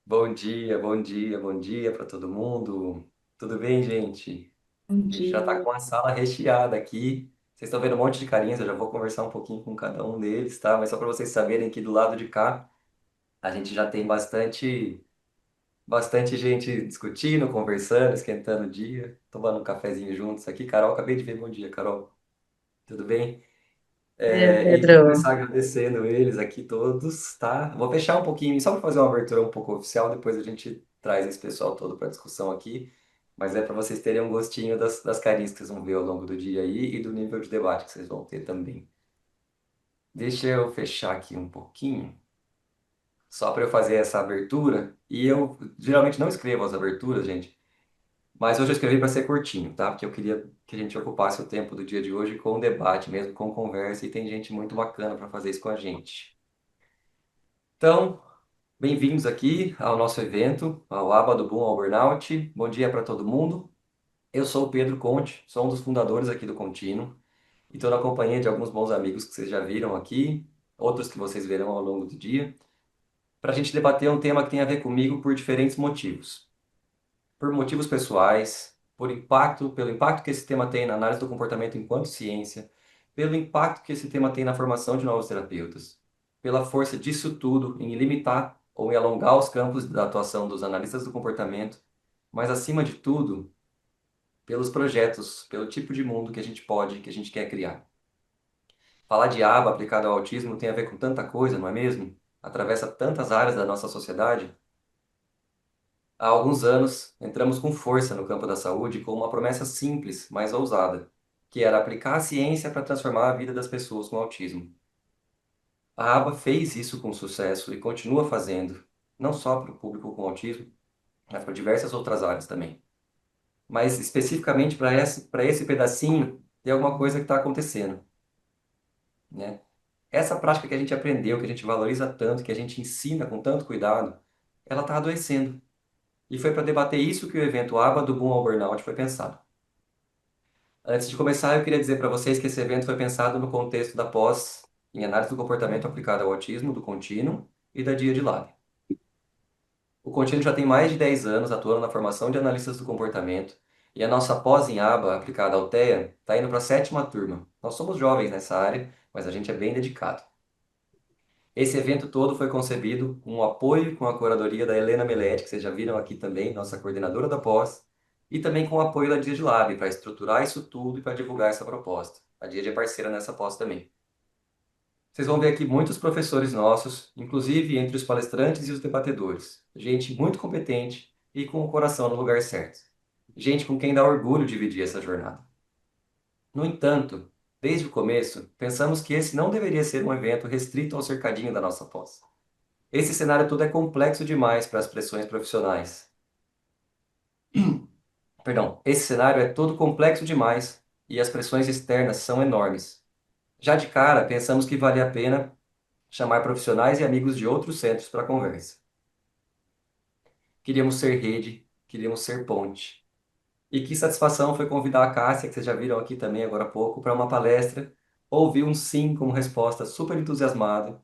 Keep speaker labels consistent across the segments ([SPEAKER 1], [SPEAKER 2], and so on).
[SPEAKER 1] Bom dia, bom dia, bom dia para todo mundo. Tudo bem, gente?
[SPEAKER 2] Bom
[SPEAKER 1] A gente já está
[SPEAKER 2] dia.
[SPEAKER 1] com a sala recheada aqui. Vocês estão vendo um monte de carinhas, eu já vou conversar um pouquinho com cada um deles, tá? Mas só para vocês saberem que do lado de cá a gente já tem bastante gente discutindo, conversando, esquentando o dia, tomando um cafezinho juntos aqui. Carol, acabei de ver. Bom dia, Carol. Tudo bem?
[SPEAKER 2] Dia,
[SPEAKER 1] E vou
[SPEAKER 2] Pedro.
[SPEAKER 1] começar agradecendo eles aqui todos, tá? Vou fechar um pouquinho, só para fazer uma abertura um pouco oficial, depois a gente traz esse pessoal todo para discussão aqui. Mas é para vocês terem um gostinho das carinhas que vocês vão ver ao longo do dia aí e do nível de debate que vocês vão ter também. Deixa eu fechar aqui um pouquinho, só para eu fazer essa abertura. E eu geralmente não escrevo as aberturas, gente, mas hoje eu escrevi para ser curtinho, tá? Porque eu queria que a gente ocupasse o tempo do dia de hoje com debate mesmo, com conversa, e tem gente muito bacana para fazer isso com a gente. Então, bem-vindos aqui ao nosso evento, ao Aba do Boom ao Burnout. Bom dia para todo mundo. Eu sou o Pedro Conte, sou um dos fundadores aqui do Contínuo e estou na companhia de alguns bons amigos que vocês já viram aqui, outros que vocês verão ao longo do dia, para a gente debater um tema que tem a ver comigo por diferentes motivos. Por motivos pessoais, pelo impacto que esse tema tem na análise do comportamento enquanto ciência, pelo impacto que esse tema tem na formação de novos terapeutas, pela força disso tudo em limitar ou em alongar os campos da atuação dos analistas do comportamento, mas acima de tudo, pelos projetos, pelo tipo de mundo que a gente quer criar. Falar de aba aplicado ao autismo tem a ver com tanta coisa, não é mesmo? Atravessa tantas áreas da nossa sociedade. Há alguns anos, entramos com força no campo da saúde com uma promessa simples, mas ousada, que era aplicar a ciência para transformar a vida das pessoas com autismo. A ABA fez isso com sucesso e continua fazendo, não só para o público com autismo, mas para diversas outras áreas também. Mas especificamente para esse pedacinho, tem alguma coisa que está acontecendo, né? Essa prática que a gente aprendeu, que a gente valoriza tanto, que a gente ensina com tanto cuidado, ela está adoecendo. E foi para debater isso que o evento ABA do Boom ao Burnout foi pensado. Antes de começar, eu queria dizer para vocês que esse evento foi pensado no contexto da pós em análise do comportamento aplicado ao autismo, do Contínuo e da Dia de Lab. O Contínuo já tem mais de 10 anos atuando na formação de analistas do comportamento e a nossa pós em aba aplicada ao TEA está indo para a sétima turma. Nós somos jovens nessa área, mas a gente é bem dedicado. Esse evento todo foi concebido com o apoio e com a curadoria da Helena Melete, que vocês já viram aqui também, nossa coordenadora da pós, e também com o apoio da Dia de Lab para estruturar isso tudo e para divulgar essa proposta. A Dia é parceira nessa pós também. Vocês vão ver aqui muitos professores nossos, inclusive entre os palestrantes e os debatedores. Gente muito competente e com o coração no lugar certo. Gente com quem dá orgulho dividir essa jornada. No entanto, desde o começo, pensamos que esse não deveria ser um evento restrito ao cercadinho da nossa pós. Esse cenário todo é complexo demais para as pressões profissionais. Perdão, esse cenário é todo complexo demais e as pressões externas são enormes. Já de cara, pensamos que valia a pena chamar profissionais e amigos de outros centros para a conversa. Queríamos ser rede, queríamos ser ponte. E que satisfação foi convidar a Cássia, que vocês já viram aqui também agora há pouco, para uma palestra. Ouvi um sim como resposta super entusiasmado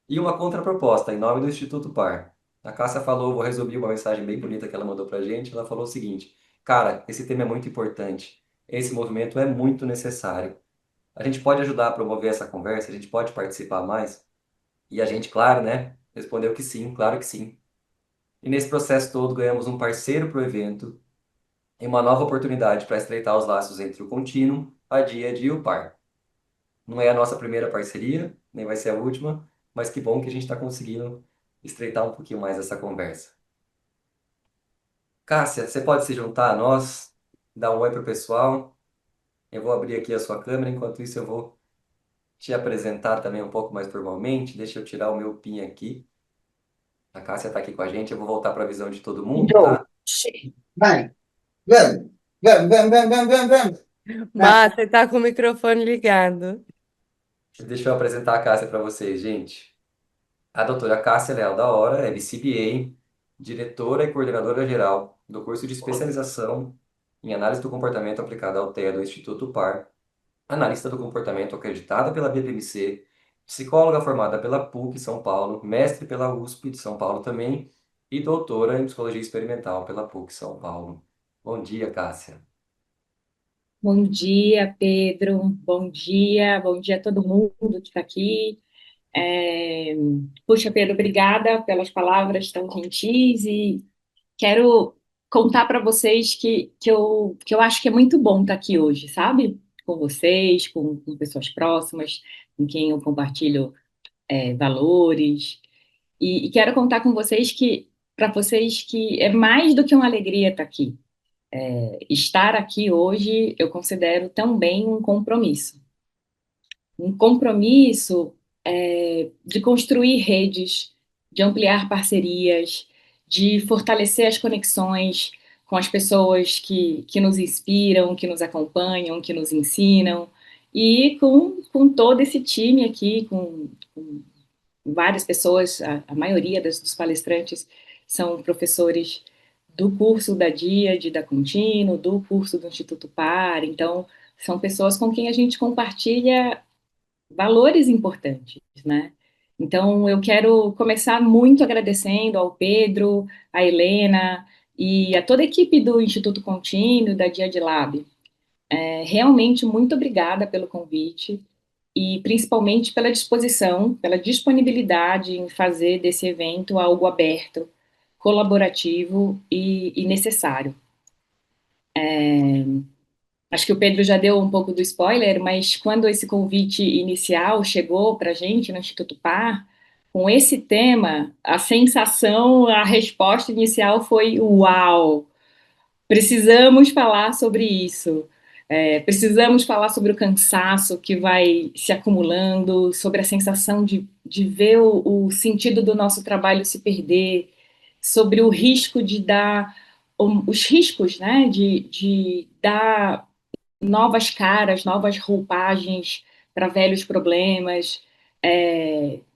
[SPEAKER 1] e uma contraproposta em nome do Instituto Par. A Cássia falou, vou resumir uma mensagem bem bonita que ela mandou pra gente. Ela falou o seguinte: cara, esse tema é muito importante. Esse movimento é muito necessário. A gente pode ajudar a promover essa conversa, a gente pode participar mais? E a gente, claro, né? Respondeu que sim, claro que sim. E nesse processo todo ganhamos um parceiro para o evento e uma nova oportunidade para estreitar os laços entre o Contínuo, a Díade e o Par. Não é a nossa primeira parceria, nem vai ser a última, mas que bom que a gente está conseguindo estreitar um pouquinho mais essa conversa. Cássia, você pode se juntar a nós, dar um oi para o pessoal. Eu vou abrir aqui a sua câmera, enquanto isso eu vou te apresentar também um pouco mais formalmente. Deixa eu tirar o meu PIN aqui. A Cássia está aqui com a gente, eu vou voltar para a visão de todo mundo,
[SPEAKER 2] Então,
[SPEAKER 1] tá?
[SPEAKER 2] vai, vamos, vamos, vamos, vamos, vamos, vamos, vamos. Vai.
[SPEAKER 3] Mas você tá com o microfone ligado.
[SPEAKER 1] Deixa eu apresentar a Cássia para vocês, gente. A doutora Cássia Leal da Hora é BCBA, diretora e coordenadora geral do curso de especialização em análise do comportamento aplicada ao TEA do Instituto PAR, analista do comportamento acreditada pela BPMC, psicóloga formada pela PUC São Paulo, mestre pela USP de São Paulo também e doutora em Psicologia Experimental pela PUC São Paulo. Bom dia, Cássia.
[SPEAKER 4] Bom dia, Pedro. Bom dia a todo mundo que está aqui. É, Puxa, Pedro, obrigada pelas palavras tão gentis e quero contar para vocês que eu acho que é muito bom estar aqui hoje, sabe? Com vocês, com pessoas próximas, com quem eu compartilho valores. E quero contar com vocês para vocês que é mais do que uma alegria estar aqui. Estar aqui hoje eu considero também um compromisso de construir redes, de ampliar parcerias, de fortalecer as conexões com as pessoas que nos inspiram, que nos acompanham, que nos ensinam, e com todo esse time aqui, com várias pessoas, a maioria dos palestrantes são professores do curso da DIAD, da Contínuo, do curso do Instituto Par, então são pessoas com quem a gente compartilha valores importantes, né? Então eu quero começar muito agradecendo ao Pedro, à Helena e a toda a equipe do Instituto Contínuo, da DIAD Lab. Realmente muito obrigada pelo convite e principalmente pela disposição, pela disponibilidade em fazer desse evento algo aberto, colaborativo e necessário. Acho que o Pedro já deu um pouco do spoiler, mas quando esse convite inicial chegou para a gente no Instituto Par, com esse tema, a sensação, a resposta inicial foi: uau! Precisamos falar sobre isso. Precisamos falar sobre o cansaço que vai se acumulando, sobre a sensação de ver o sentido do nosso trabalho se perder, sobre o risco de dar, os riscos, né, de dar novas caras, novas roupagens para velhos problemas.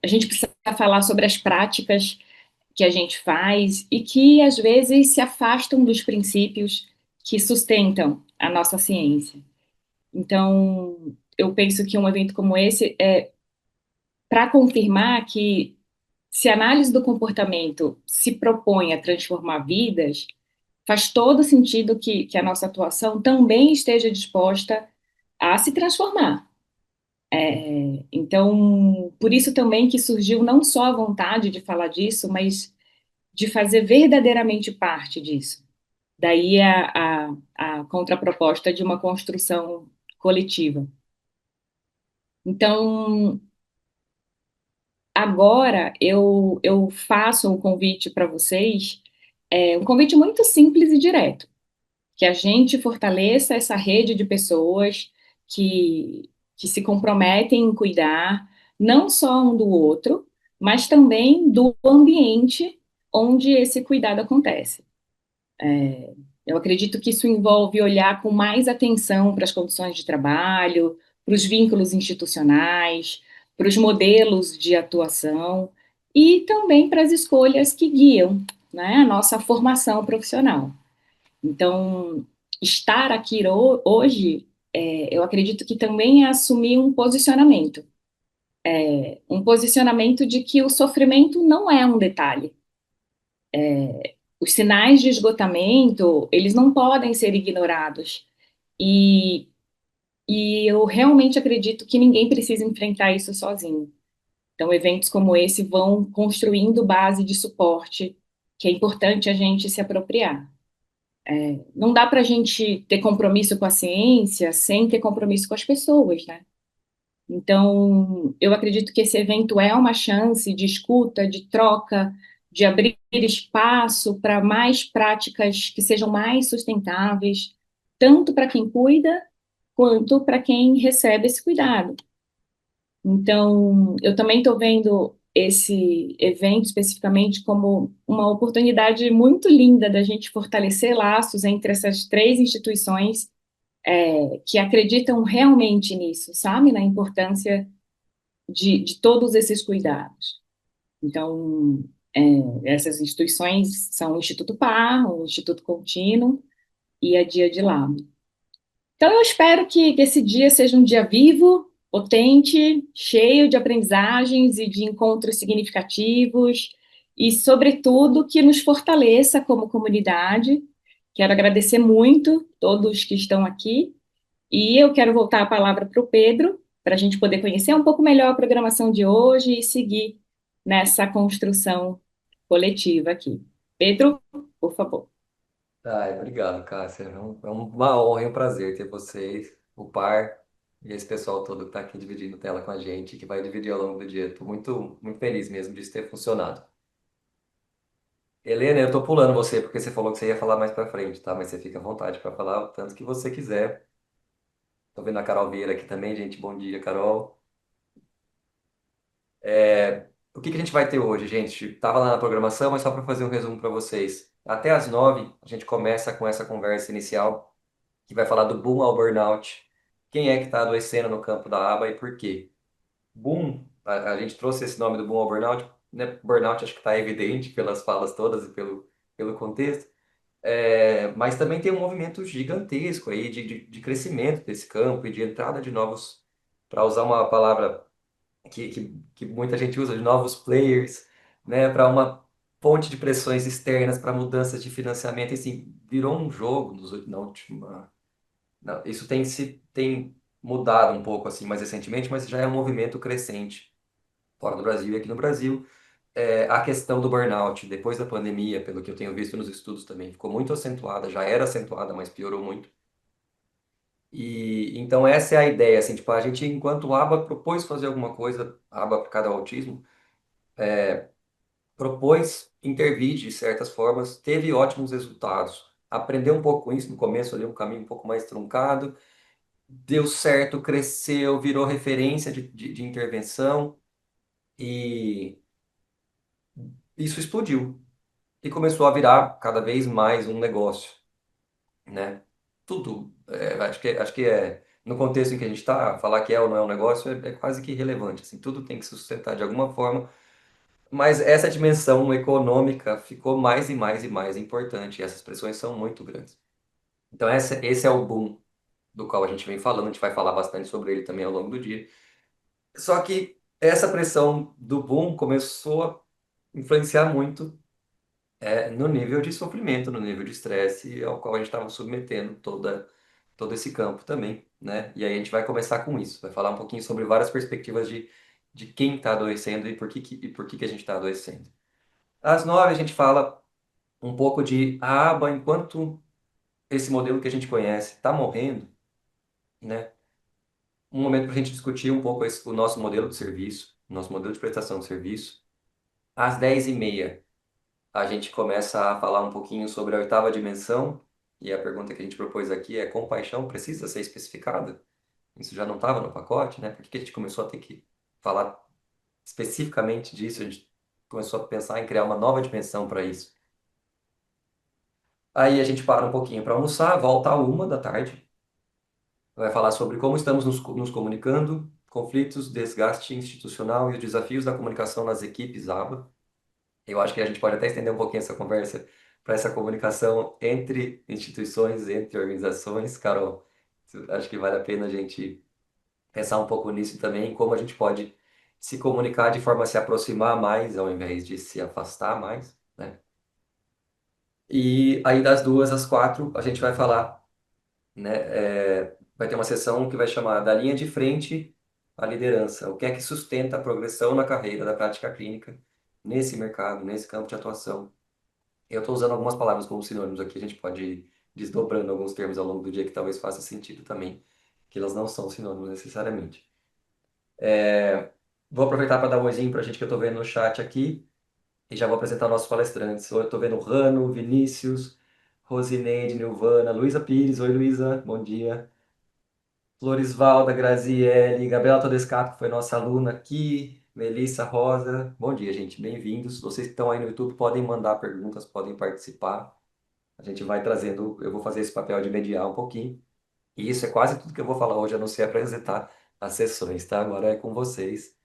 [SPEAKER 4] A gente precisa falar sobre as práticas que a gente faz e que, às vezes, se afastam dos princípios que sustentam a nossa ciência. Então, eu penso que um evento como esse é para confirmar que, se a análise do comportamento se propõe a transformar vidas, faz todo sentido que a nossa atuação também esteja disposta a se transformar. Então, por isso também que surgiu não só a vontade de falar disso, mas de fazer verdadeiramente parte disso. Daí a contraproposta de uma construção coletiva. Então, agora eu faço um convite para vocês, um convite muito simples e direto, que a gente fortaleça essa rede de pessoas que se comprometem em cuidar não só um do outro, mas também do ambiente onde esse cuidado acontece. Eu acredito que isso envolve olhar com mais atenção para as condições de trabalho, para os vínculos institucionais, para os modelos de atuação e também para as escolhas que guiam, né, a nossa formação profissional. Então, estar aqui hoje, eu acredito que também é assumir um posicionamento de que o sofrimento não é um detalhe. Os sinais de esgotamento, eles não podem ser ignorados. E, e eu realmente acredito que ninguém precisa enfrentar isso sozinho. Então, eventos como esse vão construindo base de suporte, que é importante a gente se apropriar. Não dá para a gente ter compromisso com a ciência sem ter compromisso com as pessoas, né? Então, eu acredito que esse evento é uma chance de escuta, de troca, de abrir espaço para mais práticas que sejam mais sustentáveis, tanto para quem cuida, quanto para quem recebe esse cuidado. Então, eu também estou vendo esse evento especificamente como uma oportunidade muito linda da gente fortalecer laços entre essas três instituições que acreditam realmente nisso, sabe? Na importância de todos esses cuidados. Então, essas instituições são o Instituto Par, o Instituto Contínuo e a Dia de Lab. Então, eu espero que esse dia seja um dia vivo, potente, cheio de aprendizagens e de encontros significativos, e, sobretudo, que nos fortaleça como comunidade. Quero agradecer muito todos que estão aqui e eu quero voltar a palavra para o Pedro, para a gente poder conhecer um pouco melhor a programação de hoje e seguir nessa construção coletiva aqui. Pedro, por favor.
[SPEAKER 1] Ai, obrigado, Cássia. É uma honra e um prazer ter vocês, o par e esse pessoal todo que está aqui dividindo tela com a gente, que vai dividir ao longo do dia. Estou muito feliz mesmo disso ter funcionado. Helena, eu tô pulando você porque você falou que você ia falar mais pra frente, tá? Mas você fica à vontade para falar o tanto que você quiser. Tô vendo a Carol Vieira aqui também, gente. Bom dia, Carol. O que que a gente vai ter hoje, gente? Tava lá na programação, mas só para fazer um resumo para vocês. Até às 9, a gente começa com essa conversa inicial, que vai falar do boom ao burnout. Quem é que está adoecendo no campo da aba e por quê? Boom, a gente trouxe esse nome do boom ao burnout, né? Burnout acho que está evidente pelas falas todas e pelo contexto. Mas também tem um movimento gigantesco aí de crescimento desse campo e de entrada de novos, para usar uma palavra que muita gente usa, de novos players, né, para uma ponte de pressões externas, para mudanças de financiamento, e, assim, virou um jogo na última... Não, isso tem mudado um pouco assim mais recentemente, mas já é um movimento crescente fora do Brasil e aqui no Brasil. A questão do burnout, depois da pandemia, pelo que eu tenho visto nos estudos também, ficou muito acentuada, já era acentuada, mas piorou muito. E então essa é a ideia, assim, tipo, a gente, enquanto aba propôs fazer alguma coisa, aba aplicada ao autismo, propôs intervir de certas formas, teve ótimos resultados. Aprendeu um pouco com isso no começo ali, um caminho um pouco mais truncado, deu certo, cresceu, virou referência de intervenção e isso explodiu e começou a virar cada vez mais um negócio, né? Tudo, acho que no contexto em que a gente está, falar que é ou não é um negócio é quase que irrelevante, assim, tudo tem que se sustentar de alguma forma, mas essa dimensão econômica ficou mais e mais e mais importante, e essas pressões são muito grandes. Então esse é o boom do qual a gente vem falando, a gente vai falar bastante sobre ele também ao longo do dia. Só que essa pressão do boom começou a influenciar muito no nível de sofrimento, no nível de estresse ao qual a gente estava submetendo todo esse campo também, né? E aí a gente vai começar com isso, vai falar um pouquinho sobre várias perspectivas de quem está adoecendo e por que que a gente está adoecendo. Às 9 a gente fala um pouco de a aba enquanto esse modelo que a gente conhece está morrendo, né? Um momento para a gente discutir um pouco o nosso modelo de serviço, o nosso modelo de prestação de serviço. Às 10h30 a gente começa a falar um pouquinho sobre a oitava dimensão, e a pergunta que a gente propôs aqui é: compaixão precisa ser especificada? Isso já não estava no pacote, né? Por que que a gente começou a ter que falar especificamente disso? A gente começou a pensar em criar uma nova dimensão para isso. Aí a gente para um pouquinho para almoçar, volta à 1 da tarde, vai falar sobre como estamos nos comunicando, conflitos, desgaste institucional e os desafios da comunicação nas equipes ABA. Eu acho que a gente pode até estender um pouquinho essa conversa para essa comunicação entre instituições, entre organizações. Carol, acho que vale a pena a gente pensar um pouco nisso também, como a gente pode se comunicar de forma a se aproximar mais, ao invés de se afastar mais, né? E aí das 2 às 4 a gente vai falar, né? Vai ter uma sessão que vai chamar da linha de frente à liderança. O que é que sustenta a progressão na carreira da prática clínica nesse mercado, nesse campo de atuação? Eu estou usando algumas palavras como sinônimos aqui, a gente pode ir desdobrando alguns termos ao longo do dia que talvez faça sentido também, que elas não são sinônimos necessariamente. Vou aproveitar para dar um oizinho para a gente que eu estou vendo no chat aqui e já vou apresentar nossos palestrantes. Hoje eu estou vendo o Rano, Vinícius, Rosineide, Nilvana, Luísa Pires. Oi, Luísa, bom dia. Florisvalda, Graziele, Gabriela Todescato, que foi nossa aluna aqui, Melissa Rosa. Bom dia, gente, bem-vindos. Vocês que estão aí no YouTube podem mandar perguntas, podem participar. A gente vai trazendo, eu vou fazer esse papel de mediar um pouquinho. E isso é quase tudo que eu vou falar hoje, a não ser apresentar as sessões, tá? Agora é com vocês.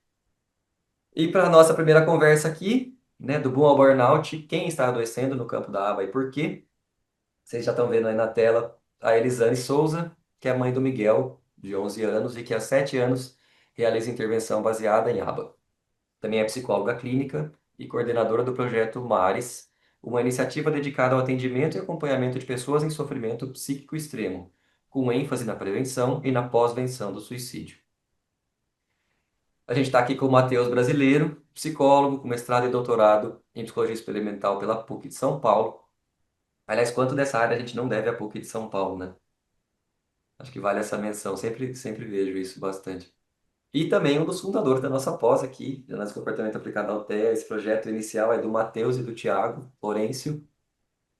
[SPEAKER 1] E para a nossa primeira conversa aqui, né, do boom ao burnout, quem está adoecendo no campo da aba e por quê? Vocês já estão vendo aí na tela a Elisane Souza, que é a mãe do Miguel, de 11 anos, e que há 7 anos realiza intervenção baseada em aba. Também é psicóloga clínica e coordenadora do projeto MARES, uma iniciativa dedicada ao atendimento e acompanhamento de pessoas em sofrimento psíquico extremo, com ênfase na prevenção e na pós-venção do suicídio. A gente está aqui com o Matheus Brasileiro, psicólogo com mestrado e doutorado em psicologia experimental pela PUC de São Paulo. Aliás, quanto dessa área a gente não deve à PUC de São Paulo, né? Acho que vale essa menção, sempre vejo isso bastante. E também um dos fundadores da nossa pós aqui, de análise de comportamento aplicado ao TEA. Esse projeto inicial é do Matheus e do Tiago Florencio.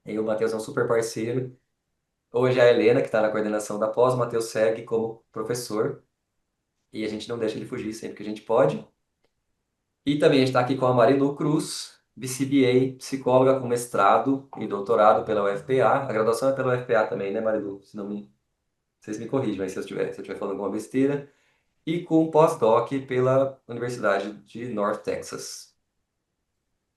[SPEAKER 1] E o Matheus é um super parceiro. Hoje é a Helena, que está na coordenação da pós, o Matheus segue como professor. E a gente não deixa ele fugir sempre que a gente pode. E também a gente está aqui com a Marilu Cruz, BCBA, psicóloga com mestrado e doutorado pela UFPA. A graduação é pela UFPA também, né, Marilu? Se não me... Vocês me corrigem, mas se eu estiver falando alguma besteira. E com pós-doc pela Universidade de North Texas.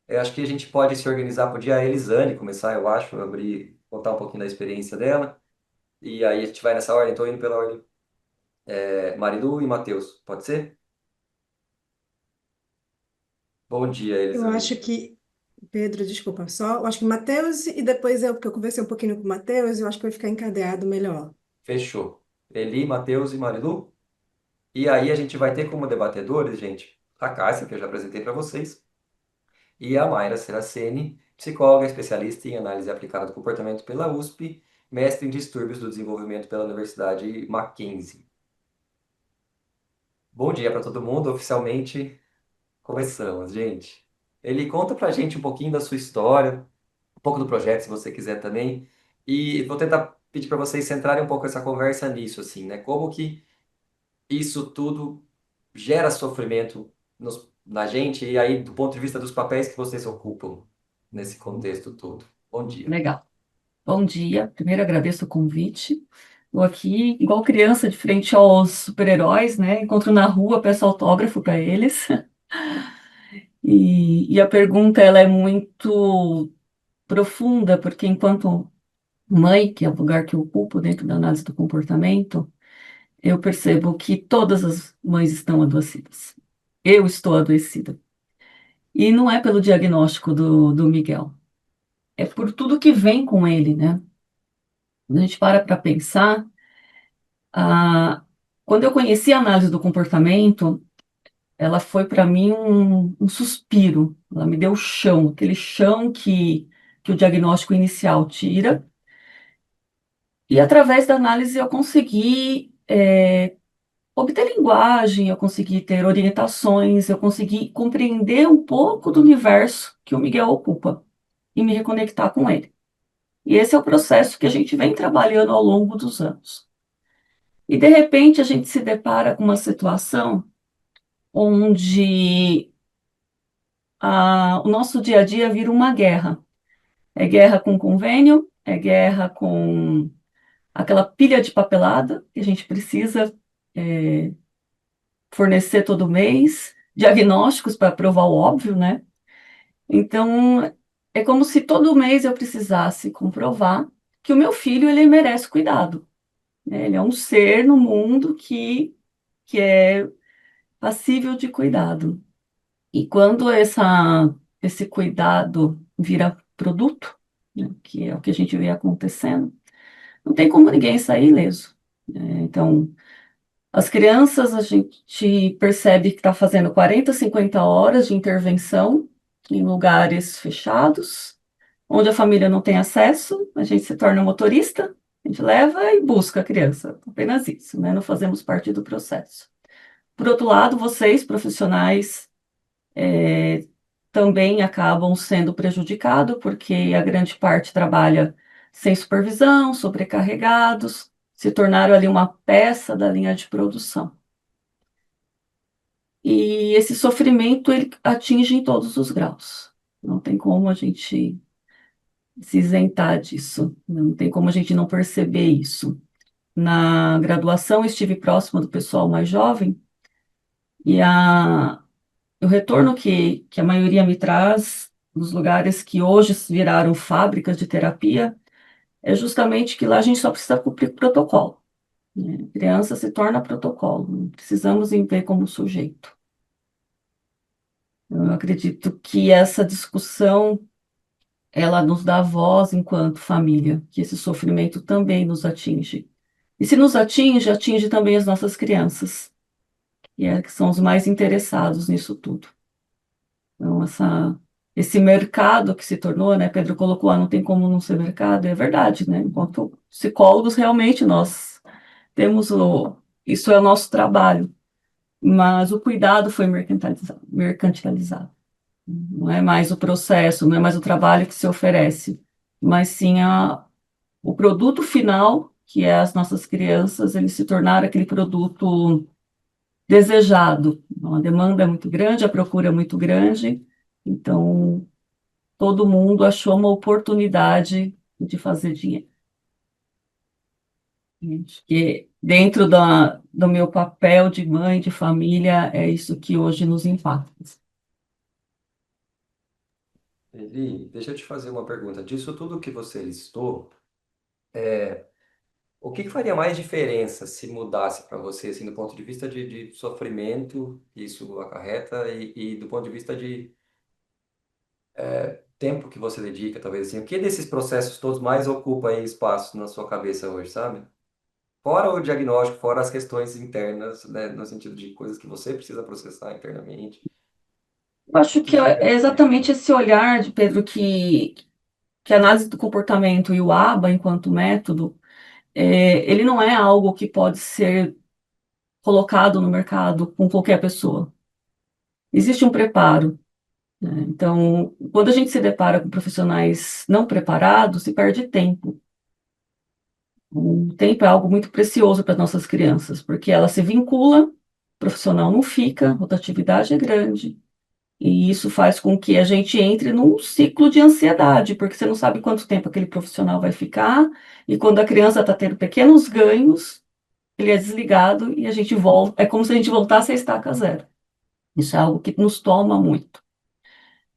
[SPEAKER 1] Eu acho que a gente pode se organizar, podia a Elisane começar, eu acho, abrir, contar um pouquinho da experiência dela. E aí a gente vai nessa ordem, estou indo pela ordem. Marilu e Matheus, pode ser? Bom dia,
[SPEAKER 5] Eu
[SPEAKER 1] Elisane.
[SPEAKER 5] acho que, Pedro, desculpa, só, eu acho que Matheus, e depois eu, porque eu conversei um pouquinho com o Matheus, eu acho que vai ficar encadeado melhor.
[SPEAKER 1] Fechou. Eli, Matheus e Marilu. E aí a gente vai ter como debatedores, gente, a Cássia, que eu já apresentei para vocês, e a Mayra Seraceni, psicóloga especialista em análise aplicada do comportamento pela USP, mestre em distúrbios do desenvolvimento pela Universidade Mackenzie. Bom dia para todo mundo, oficialmente começamos, gente. Ele conta pra gente um pouquinho da sua história, um pouco do projeto, se você quiser também, e vou tentar pedir para vocês centrarem um pouco essa conversa nisso, assim, né? Como que isso tudo gera sofrimento na gente, e aí, do ponto de vista dos papéis que vocês ocupam nesse contexto todo. Bom dia.
[SPEAKER 6] Legal. Bom dia. Primeiro agradeço o convite. Estou aqui, igual criança, de frente aos super-heróis, né? Encontro na rua, peço autógrafo para eles. E a pergunta ela é muito profunda, porque enquanto mãe, que é o lugar que eu ocupo dentro da análise do comportamento, eu percebo que todas as mães estão adoecidas. Eu estou adoecida. E não é pelo diagnóstico do Miguel, é por tudo que vem com ele, né? Quando a gente para pensar, quando eu conheci a análise do comportamento, ela foi para mim um suspiro. Ela me deu o chão, aquele chão que o diagnóstico inicial tira. E através da análise eu consegui obter linguagem, eu consegui ter orientações, eu consegui compreender um pouco do universo que o Miguel ocupa e me reconectar com ele. E esse é o processo que a gente vem trabalhando ao longo dos anos. E de repente a gente se depara com uma situação onde o nosso dia a dia vira uma guerra. É guerra com convênio, é guerra com aquela pilha de papelada que a gente precisa fornecer todo mês, diagnósticos para provar o óbvio, né? Então, é como se todo mês eu precisasse comprovar que o meu filho ele merece cuidado, né? Ele é um ser no mundo que é passível de cuidado. E quando esse cuidado vira produto, né, que é o que a gente vê acontecendo, não tem como ninguém sair ileso, né? Então, as crianças, a gente percebe que está fazendo 40, 50 horas de intervenção em lugares fechados, onde a família não tem acesso, a gente se torna motorista, a gente leva e busca a criança, apenas isso, né? Não fazemos parte do processo. Por outro lado, vocês, profissionais, também acabam sendo prejudicados, porque a grande parte trabalha sem supervisão, sobrecarregados, se tornaram ali uma peça da linha de produção. E esse sofrimento ele atinge em todos os graus. Não tem como a gente se isentar disso, não tem como a gente não perceber isso. Na graduação, eu estive próximo do pessoal mais jovem, e o retorno que a maioria me traz nos lugares que hoje viraram fábricas de terapia é justamente que lá a gente só precisa cumprir protocolo, né? Criança se torna protocolo, não precisamos ver como sujeito. Eu acredito que essa discussão, ela nos dá voz enquanto família, que esse sofrimento também nos atinge. E se nos atinge, atinge também as nossas crianças, que são os mais interessados nisso tudo. Então, esse mercado que se tornou, né? Pedro colocou, não tem como não ser mercado, é verdade, né? Enquanto psicólogos, realmente, nós temos isso é o nosso trabalho, mas o cuidado foi mercantilizado. Não é mais o processo, não é mais o trabalho que se oferece, mas sim o produto final, que é as nossas crianças, eles se tornaram aquele produto desejado. Então, a demanda é muito grande, a procura é muito grande, então todo mundo achou uma oportunidade de fazer dinheiro. Acho que dentro do meu papel de mãe, de família, é isso que hoje nos impacta.
[SPEAKER 1] Eli, deixa eu te fazer uma pergunta. Disso tudo que você listou, o que que faria mais diferença se mudasse para você, assim, do ponto de vista de sofrimento que isso acarreta e do ponto de vista de tempo que você dedica, talvez assim, o que desses processos todos mais ocupa aí espaço na sua cabeça hoje, sabe? Fora o diagnóstico, fora as questões internas, né, no sentido de coisas que você precisa processar internamente.
[SPEAKER 6] Eu
[SPEAKER 1] O
[SPEAKER 6] acho
[SPEAKER 1] que
[SPEAKER 6] que
[SPEAKER 1] que
[SPEAKER 6] é exatamente esse olhar de Pedro que a análise do comportamento e o ABA, enquanto método, ele não é algo que pode ser colocado no mercado com qualquer pessoa. Existe um preparo, né? Então, quando a gente se depara com profissionais não preparados, se perde tempo. O tempo é algo muito precioso para as nossas crianças, porque ela se vincula, o profissional não fica, a rotatividade é grande, e isso faz com que a gente entre num ciclo de ansiedade, porque você não sabe quanto tempo aquele profissional vai ficar, e quando a criança está tendo pequenos ganhos, ele é desligado e a gente volta. É como se a gente voltasse a estaca zero. Isso é algo que nos toma muito.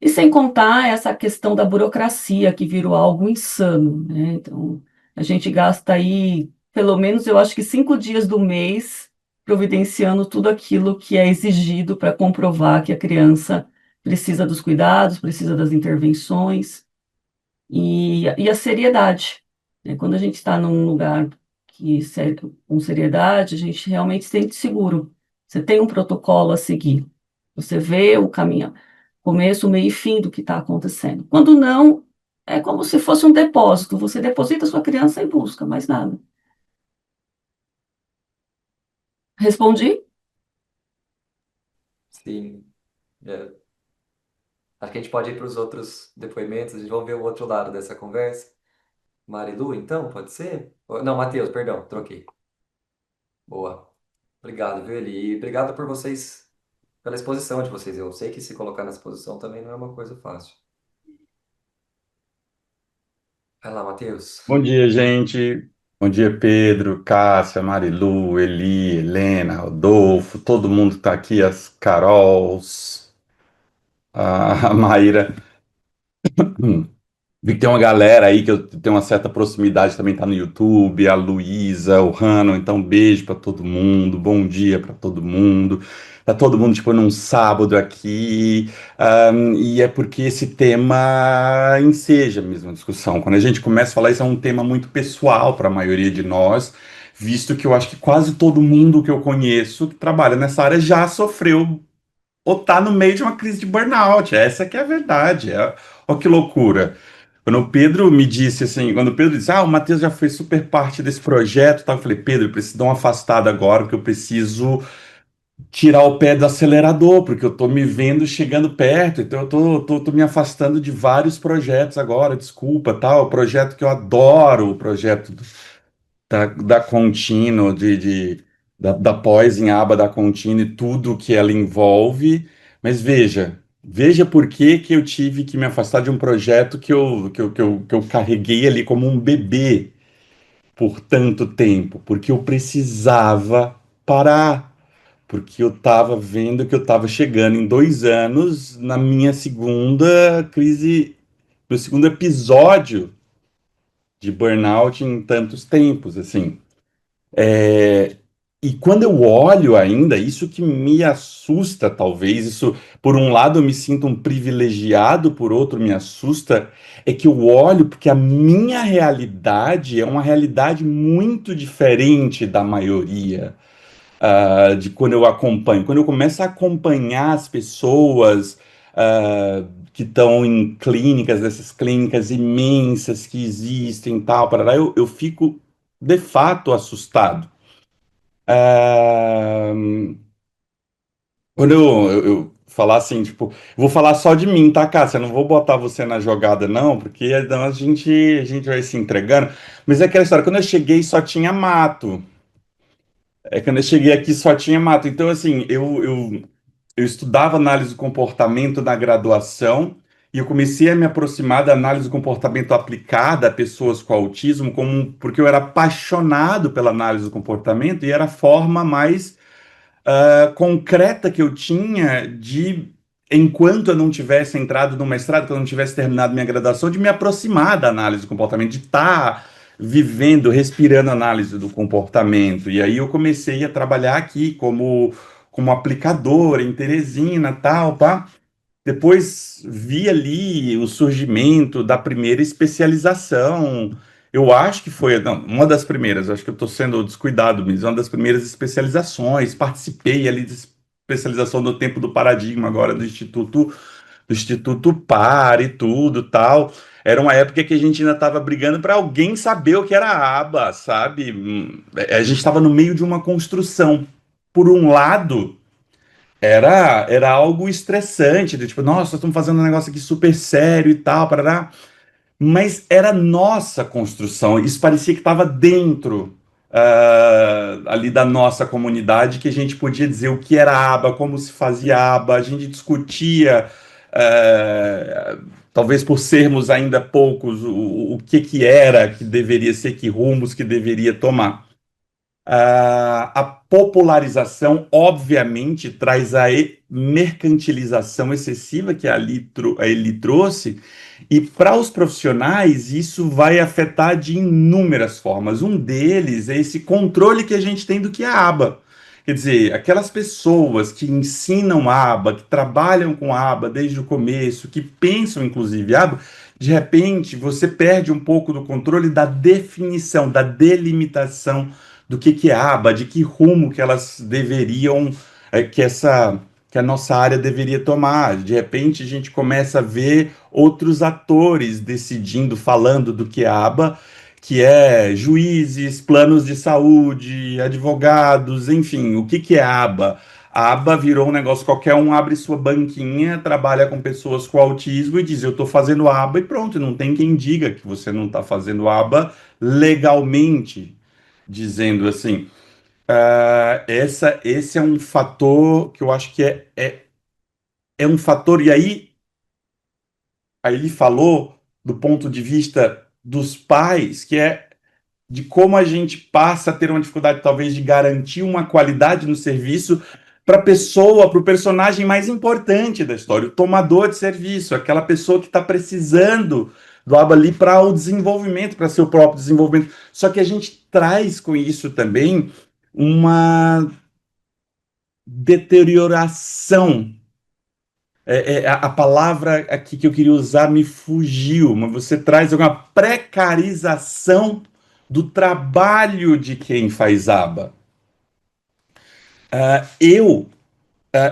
[SPEAKER 6] E sem contar essa questão da burocracia, que virou algo insano, né? Então, a gente gasta aí, pelo menos, eu acho que 5 dias do mês providenciando tudo aquilo que é exigido para comprovar que a criança precisa dos cuidados, precisa das intervenções e a seriedade, né? Quando a gente está num lugar com seriedade, a gente realmente se sente seguro. Você tem um protocolo a seguir. Você vê o caminho, começo, meio e fim do que está acontecendo. Quando não, é como se fosse um depósito. Você deposita a sua criança e busca, mais nada. Respondi?
[SPEAKER 1] sim, é. Acho que a gente pode ir para os outros depoimentos, a gente vai ver o outro lado dessa conversa. Marilu, então, pode ser? Não, Matheus, perdão, troquei. Boa. Obrigado, viu, Eli? E obrigado por vocês, pela exposição de vocês. Eu sei que se colocar nessa posição também não é uma coisa fácil. Vai lá, Matheus.
[SPEAKER 7] Bom dia, gente. Bom dia, Pedro, Cássia, Marilu, Eli, Helena, Rodolfo, todo mundo que está aqui, as Carols, a Maíra. Vi que tem uma galera aí que eu tenho uma certa proximidade, também tá no YouTube, a Luísa, o Rano, então beijo para todo mundo, bom dia para todo mundo. Tá todo mundo, tipo, num sábado aqui, e é porque esse tema enseja mesmo a discussão. Quando a gente começa a falar, isso é um tema muito pessoal para a maioria de nós, visto que eu acho que quase todo mundo que eu conheço que trabalha nessa área já sofreu ou tá no meio de uma crise de burnout. Essa que é a verdade. Ó que loucura. Quando o Pedro me disse assim, quando o Pedro disse, o Matheus já fez super parte desse projeto, tá? Eu falei, Pedro, eu preciso dar uma afastada agora, porque eu preciso tirar o pé do acelerador, porque eu tô me vendo chegando perto, então eu tô me afastando de vários projetos agora, desculpa, tá? O projeto que eu adoro, o projeto da Contínuo, da pós em aba da Contínuo e tudo que ela envolve. Mas veja por que que eu tive que me afastar de um projeto que eu carreguei ali como um bebê por tanto tempo, porque eu precisava parar, porque eu estava vendo que eu estava chegando em 2 anos na minha segunda crise, meu segundo episódio de burnout em tantos tempos, assim. E quando eu olho ainda, isso que me assusta, talvez, isso, por um lado, eu me sinto um privilegiado, por outro, me assusta, é que eu olho porque a minha realidade é uma realidade muito diferente da maioria, de quando eu acompanho. Quando eu começo a acompanhar as pessoas, que estão em clínicas, dessas clínicas imensas que existem e tal, parará, eu fico, de fato, assustado. Ah, quando eu falar assim, tipo, vou falar só de mim, tá, Cássia? Eu não vou botar você na jogada, não, porque a gente vai se entregando. Mas é aquela história, quando eu cheguei só tinha mato. É quando eu cheguei aqui só tinha mato. Então, assim, eu estudava análise do comportamento na graduação e eu comecei a me aproximar da análise do comportamento aplicada a pessoas com autismo, porque eu era apaixonado pela análise do comportamento e era a forma mais concreta que eu tinha enquanto eu não tivesse entrado no mestrado, que eu não tivesse terminado minha graduação, de me aproximar da análise do comportamento, de estar vivendo, respirando análise do comportamento. E aí eu comecei a trabalhar aqui como aplicador em Teresina, tal, pá. Depois vi ali o surgimento da primeira especialização. Eu acho que foi, não, uma das primeiras, acho que eu estou sendo descuidado, mas uma das primeiras especializações. Participei ali de especialização no tempo do paradigma, agora do Instituto PAR e tudo, tal. Era uma época que a gente ainda estava brigando para alguém saber o que era a aba, sabe? A gente estava no meio de uma construção. Por um lado, era algo estressante, de tipo, nossa, estamos fazendo um negócio aqui super sério e tal, parará. Mas era nossa construção, isso parecia que estava dentro ali da nossa comunidade, que a gente podia dizer o que era aba, como se fazia aba, a gente discutia, talvez por sermos ainda poucos, o que era, que deveria ser, que rumos que deveria tomar. A popularização, obviamente, traz a mercantilização excessiva que a Eli trouxe, e para os profissionais isso vai afetar de inúmeras formas. Um deles é esse controle que a gente tem do que é a aba. Quer dizer, aquelas pessoas que ensinam aba, que trabalham com aba desde o começo, que pensam inclusive aba, de repente você perde um pouco do controle da definição, da delimitação do que é aba, de que rumo que elas deveriam, que a nossa área deveria tomar. De repente a gente começa a ver outros atores decidindo, falando do que é aba, que é juízes, planos de saúde, advogados, enfim, o que é aba? A aba virou um negócio, qualquer um abre sua banquinha, trabalha com pessoas com autismo e diz, eu estou fazendo aba e pronto, não tem quem diga que você não está fazendo aba legalmente, dizendo assim. Esse é um fator que eu acho que é um fator, e aí ele falou do ponto de vista dos pais, que é de como a gente passa a ter uma dificuldade, talvez, de garantir uma qualidade no serviço para a pessoa, para o personagem mais importante da história, o tomador de serviço, aquela pessoa que está precisando do aba ali para o desenvolvimento, para seu próprio desenvolvimento. Só que a gente traz com isso também uma deterioração. A palavra aqui que eu queria usar me fugiu, mas você traz uma precarização do trabalho de quem faz aba.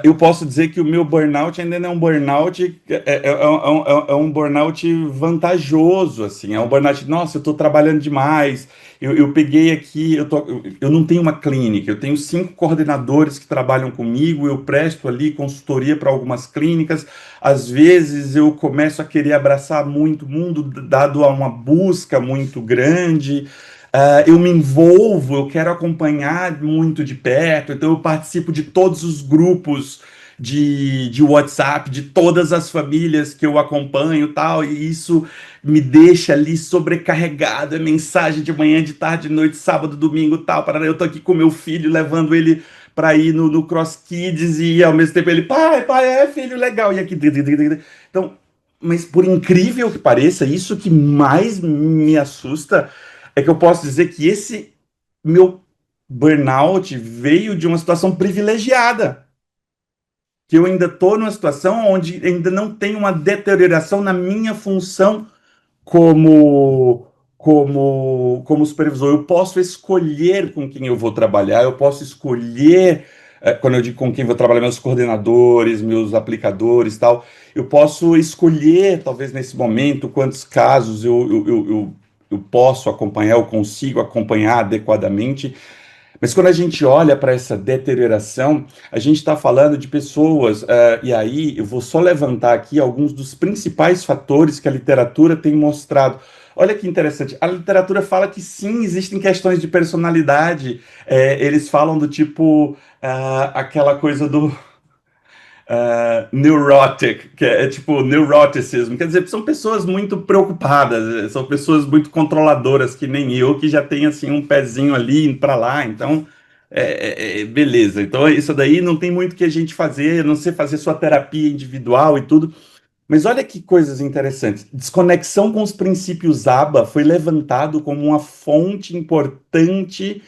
[SPEAKER 7] Eu posso dizer que o meu burnout ainda não é um burnout, é um burnout vantajoso, assim, é um burnout, nossa, eu estou trabalhando demais, eu peguei aqui, eu não tenho uma clínica, eu tenho 5 coordenadores que trabalham comigo, eu presto ali consultoria para algumas clínicas, às vezes eu começo a querer abraçar muito o mundo, dado a uma busca muito grande. Eu me envolvo, eu quero acompanhar muito de perto, então eu participo de todos os grupos de WhatsApp, de todas as famílias que eu acompanho, tal, e isso me deixa ali sobrecarregado, é mensagem de manhã, de tarde, de noite, sábado, domingo, tal, para eu tô aqui com meu filho, levando ele para ir no Cross Kids, e ao mesmo tempo ele, pai, filho, legal, e aqui, então, mas por incrível que pareça, isso que mais me assusta é que eu posso dizer que esse meu burnout veio de uma situação privilegiada, que eu ainda estou numa situação onde ainda não tem uma deterioração na minha função como, como supervisor. Eu posso escolher com quem eu vou trabalhar, eu posso escolher, quando eu digo com quem vou trabalhar, meus coordenadores, meus aplicadores, tal, eu posso escolher, talvez nesse momento, quantos casos eu posso acompanhar, eu consigo acompanhar adequadamente. Mas quando a gente olha para essa deterioração, a gente está falando de pessoas, e aí eu vou só levantar aqui alguns dos principais fatores que a literatura tem mostrado. Olha que interessante, a literatura fala que sim, existem questões de personalidade. Eles falam do tipo, aquela coisa do neurotic, que é tipo neuroticism, quer dizer, são pessoas muito preocupadas, são pessoas muito controladoras, que nem eu, que já tem assim um pezinho ali para lá, então beleza. Então isso daí não tem muito que a gente fazer, a não ser fazer sua terapia individual e tudo. Mas olha que coisas interessantes. Desconexão com os princípios ABA foi levantado como uma fonte importante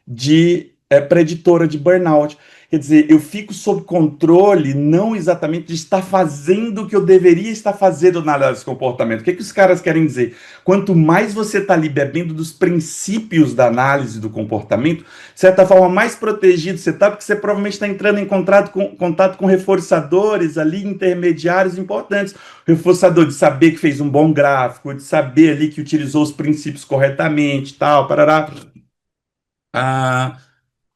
[SPEAKER 7] de preditora de burnout. Quer dizer, eu fico sob controle, não exatamente de estar fazendo o que eu deveria estar fazendo na análise de comportamento. O que os caras querem dizer? Quanto mais você está ali bebendo dos princípios da análise do comportamento, de certa forma, mais protegido você está, porque você provavelmente está entrando em contato com reforçadores ali, intermediários importantes. Reforçador de saber que fez um bom gráfico, de saber ali que utilizou os princípios corretamente, tal, parará. Ah,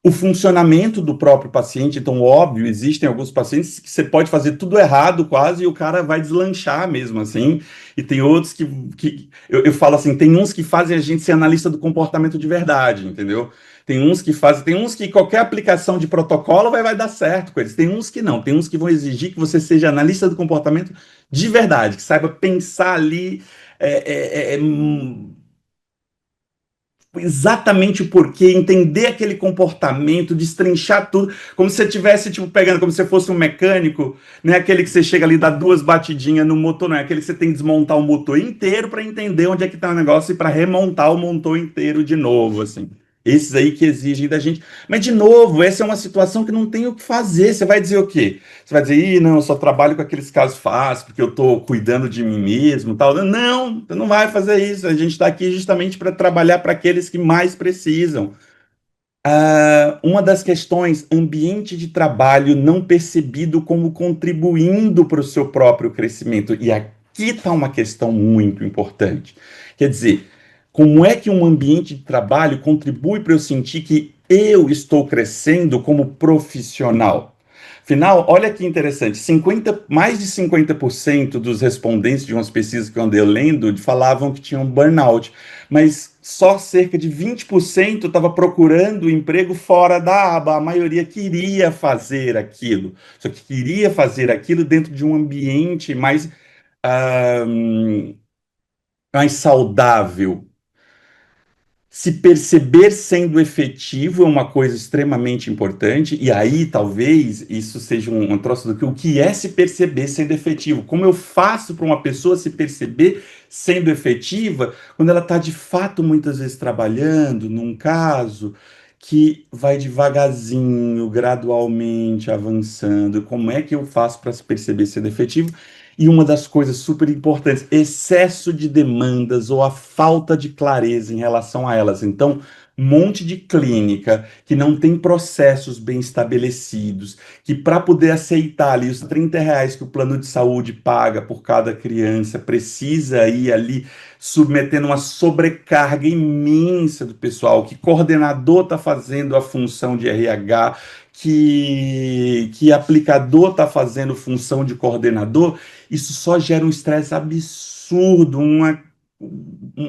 [SPEAKER 7] o funcionamento do próprio paciente. Então, óbvio, existem alguns pacientes que você pode fazer tudo errado quase e o cara vai deslanchar mesmo assim, e tem outros que eu falo assim, tem uns que fazem a gente ser analista do comportamento de verdade, entendeu? Tem uns que qualquer aplicação de protocolo vai dar certo com eles, tem uns que não, tem uns que vão exigir que você seja analista do comportamento de verdade, que saiba pensar ali, exatamente o porquê, entender aquele comportamento, destrinchar tudo, como se você estivesse, tipo, pegando, como se você fosse um mecânico, não é aquele que você chega ali, dá duas batidinhas no motor, não é aquele que você tem que desmontar o motor inteiro para entender onde é que tá o negócio e para remontar o motor inteiro de novo, assim. Esses aí que exigem da gente. Mas, de novo, essa é uma situação que não tem o que fazer. Você vai dizer o quê? Você vai dizer, ih, não, eu só trabalho com aqueles casos fáceis, porque eu estou cuidando de mim mesmo, tal. Não, você não vai fazer isso. A gente está aqui justamente para trabalhar para aqueles que mais precisam. Uma das questões, ambiente de trabalho não percebido como contribuindo para o seu próprio crescimento. E aqui está uma questão muito importante. Quer dizer, como é que um ambiente de trabalho contribui para eu sentir que eu estou crescendo como profissional? Afinal, olha que interessante, mais de 50% dos respondentes de umas pesquisas que eu andei lendo falavam que tinham burnout, mas só cerca de 20% estava procurando emprego fora da aba. A maioria queria fazer aquilo, só que queria fazer aquilo dentro de um ambiente ah, mais saudável. Se perceber sendo efetivo é uma coisa extremamente importante, e aí talvez isso seja um troço do que o que é se perceber sendo efetivo. Como eu faço para uma pessoa se perceber sendo efetiva quando ela está de fato muitas vezes trabalhando num caso que vai devagarzinho, gradualmente avançando. Como é que eu faço para se perceber sendo efetivo? E uma das coisas super importantes, excesso de demandas ou a falta de clareza em relação a elas. Então, um monte de clínica que não tem processos bem estabelecidos, que para poder aceitar ali os R$ 30 que o plano de saúde paga por cada criança, precisa ir ali submetendo uma sobrecarga imensa do pessoal, que coordenador está fazendo a função de RH, que aplicador está fazendo função de coordenador. Isso só gera um estresse absurdo,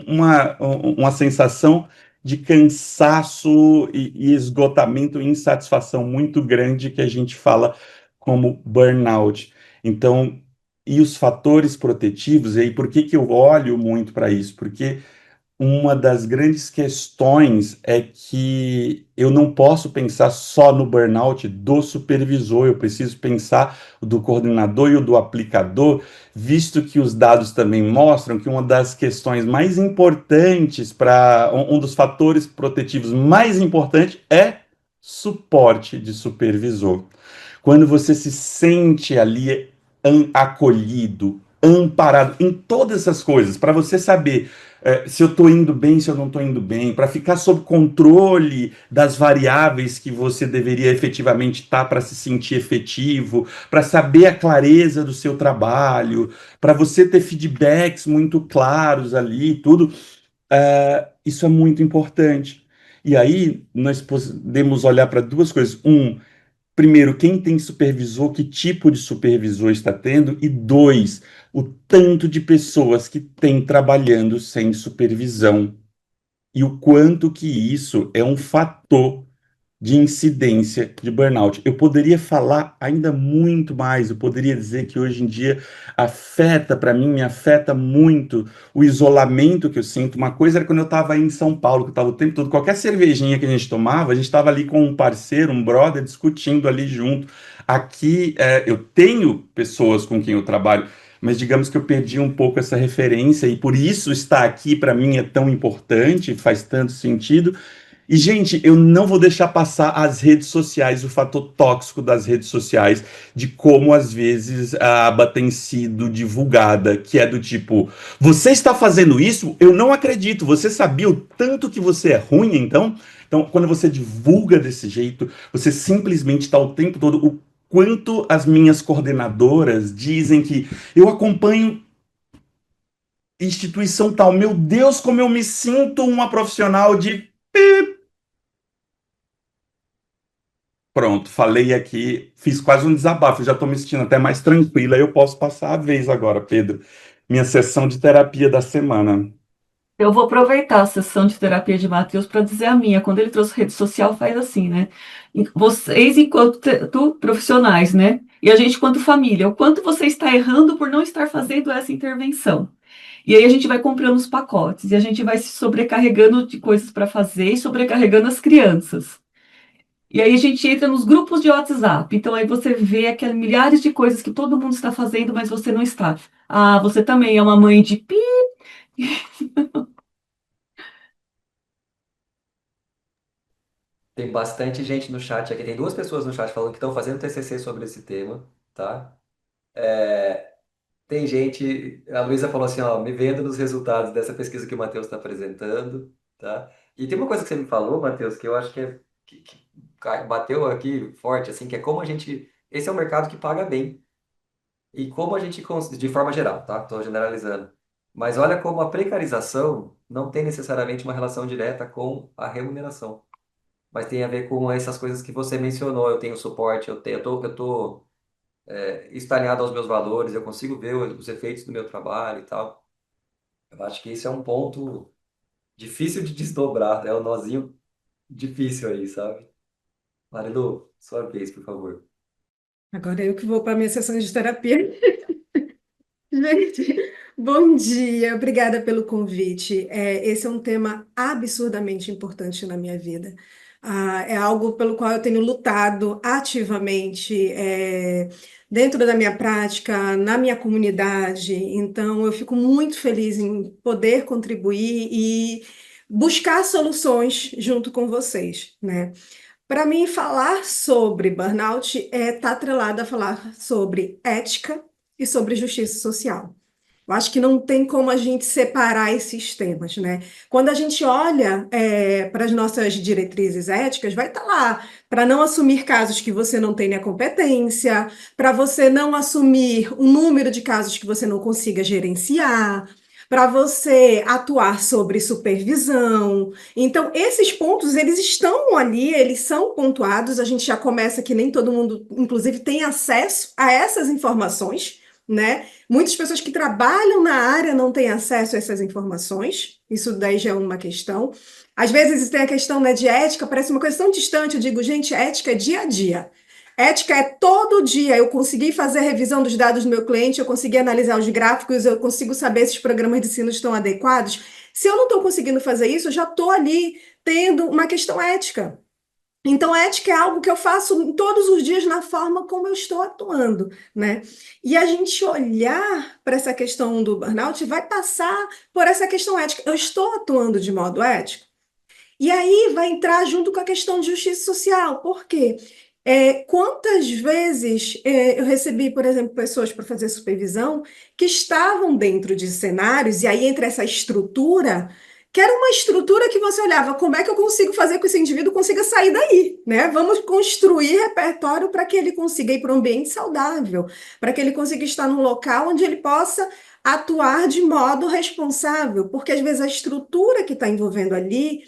[SPEAKER 7] uma sensação de cansaço e esgotamento e insatisfação muito grande que a gente fala como burnout. Então, e os fatores protetivos, e aí por que que eu olho muito para isso? Porque uma das grandes questões é que eu não posso pensar só no burnout do supervisor, eu preciso pensar do coordenador e o do aplicador, visto que os dados também mostram que uma das questões mais importantes um dos fatores protetivos mais importantes é suporte de supervisor. Quando você se sente ali acolhido, amparado em todas essas coisas, para você saber se eu estou indo bem, se eu não estou indo bem, para ficar sob controle das variáveis que você deveria efetivamente estar para se sentir efetivo, para saber a clareza do seu trabalho, para você ter feedbacks muito claros ali, tudo, isso é muito importante. E aí nós podemos olhar para duas coisas. Primeiro, quem tem supervisor, que tipo de supervisor está tendo, e dois, o tanto de pessoas que tem trabalhando sem supervisão e o quanto que isso é um fator de incidência de burnout. Eu poderia falar ainda muito mais, eu poderia dizer que hoje em dia afeta, para mim, me afeta muito o isolamento que eu sinto. Uma coisa era quando eu estava aí em São Paulo, que eu estava o tempo todo, qualquer cervejinha que a gente tomava, a gente estava ali com um parceiro, um brother, discutindo ali junto. Aqui, eu tenho pessoas com quem eu trabalho, mas digamos que eu perdi um pouco essa referência e por isso estar aqui para mim é tão importante, faz tanto sentido. E, gente, eu não vou deixar passar as redes sociais, o fator tóxico das redes sociais, de como às vezes a aba tem sido divulgada, que é do tipo, você está fazendo isso? Eu não acredito. Você sabia o tanto que você é ruim, então? Então, quando você divulga desse jeito, você simplesmente está o tempo todo. O quanto as minhas coordenadoras dizem que eu acompanho instituição tal. Meu Deus, como eu me sinto uma profissional de. Pronto, falei aqui, fiz quase um desabafo, já estou me sentindo até mais tranquila. Eu posso passar a vez agora, Pedro. Minha sessão de terapia da semana.
[SPEAKER 6] Eu vou aproveitar a sessão de terapia de Matheus para dizer a minha. Quando ele trouxe rede social, faz assim, né? Vocês, enquanto profissionais, né? E a gente, enquanto família, o quanto você está errando por não estar fazendo essa intervenção. E aí a gente vai comprando os pacotes e a gente vai se sobrecarregando de coisas para fazer e sobrecarregando as crianças. E aí a gente entra nos grupos de WhatsApp. Então aí você vê aquelas milhares de coisas que todo mundo está fazendo, mas você não está. Ah, você também é uma mãe de pi.
[SPEAKER 1] Tem bastante gente no chat aqui. Tem duas pessoas no chat falando que estão fazendo TCC sobre esse tema, tá? Tem gente, a Luísa falou assim, ó, me vendo nos resultados dessa pesquisa que o Matheus está apresentando, tá? E tem uma coisa que você me falou, Matheus, que eu acho que bateu aqui forte, assim, que é como a gente, esse é um mercado que paga bem. E como a gente, de forma geral, tá? Estou generalizando. Mas olha como a precarização não tem necessariamente uma relação direta com a remuneração. Mas tem a ver com essas coisas que você mencionou. Eu tenho suporte, isso está alinhado aos meus valores, eu consigo ver os efeitos do meu trabalho e tal. Eu acho que isso é um ponto difícil de desdobrar, é um nozinho difícil aí, sabe? Marilu, sua vez, por favor.
[SPEAKER 5] Agora eu que vou para a minha sessão de terapia. Gente, bom dia, obrigada pelo convite. Esse é um tema absurdamente importante na minha vida. É algo pelo qual eu tenho lutado ativamente, dentro da minha prática, na minha comunidade. Então, eu fico muito feliz em poder contribuir e buscar soluções junto com vocês, né? Para mim, falar sobre burnout está atrelado a falar sobre ética e sobre justiça social. Eu acho que não tem como a gente separar esses temas, né? Quando a gente olha para as nossas diretrizes éticas, vai estar lá para não assumir casos que você não tenha competência, para você não assumir o número de casos que você não consiga gerenciar, para você atuar sobre supervisão. Então, esses pontos, eles estão ali, eles são pontuados, a gente já começa que nem todo mundo, inclusive, tem acesso a essas informações, né? Muitas pessoas que trabalham na área não têm acesso a essas informações, isso daí já é uma questão. Às vezes tem a questão, né, de ética, parece uma coisa tão distante, eu digo, gente, ética é dia a dia. Ética é todo dia. Eu consegui fazer a revisão dos dados do meu cliente, eu consegui analisar os gráficos, eu consigo saber se os programas de ensino estão adequados. Se eu não estou conseguindo fazer isso, eu já estou ali tendo uma questão ética. Então, ética é algo que eu faço todos os dias na forma como eu estou atuando, né? E a gente olhar para essa questão do burnout vai passar por essa questão ética. Eu estou atuando de modo ético? E aí vai entrar junto com a questão de justiça social. Por quê? Quantas vezes eu recebi, por exemplo, pessoas para fazer supervisão que estavam dentro de cenários, e aí entra essa estrutura, que era uma estrutura que você olhava, como é que eu consigo fazer com que esse indivíduo consiga sair daí, né? Vamos construir repertório para que ele consiga ir para um ambiente saudável, para que ele consiga estar num local onde ele possa atuar de modo responsável, porque às vezes a estrutura que está envolvendo ali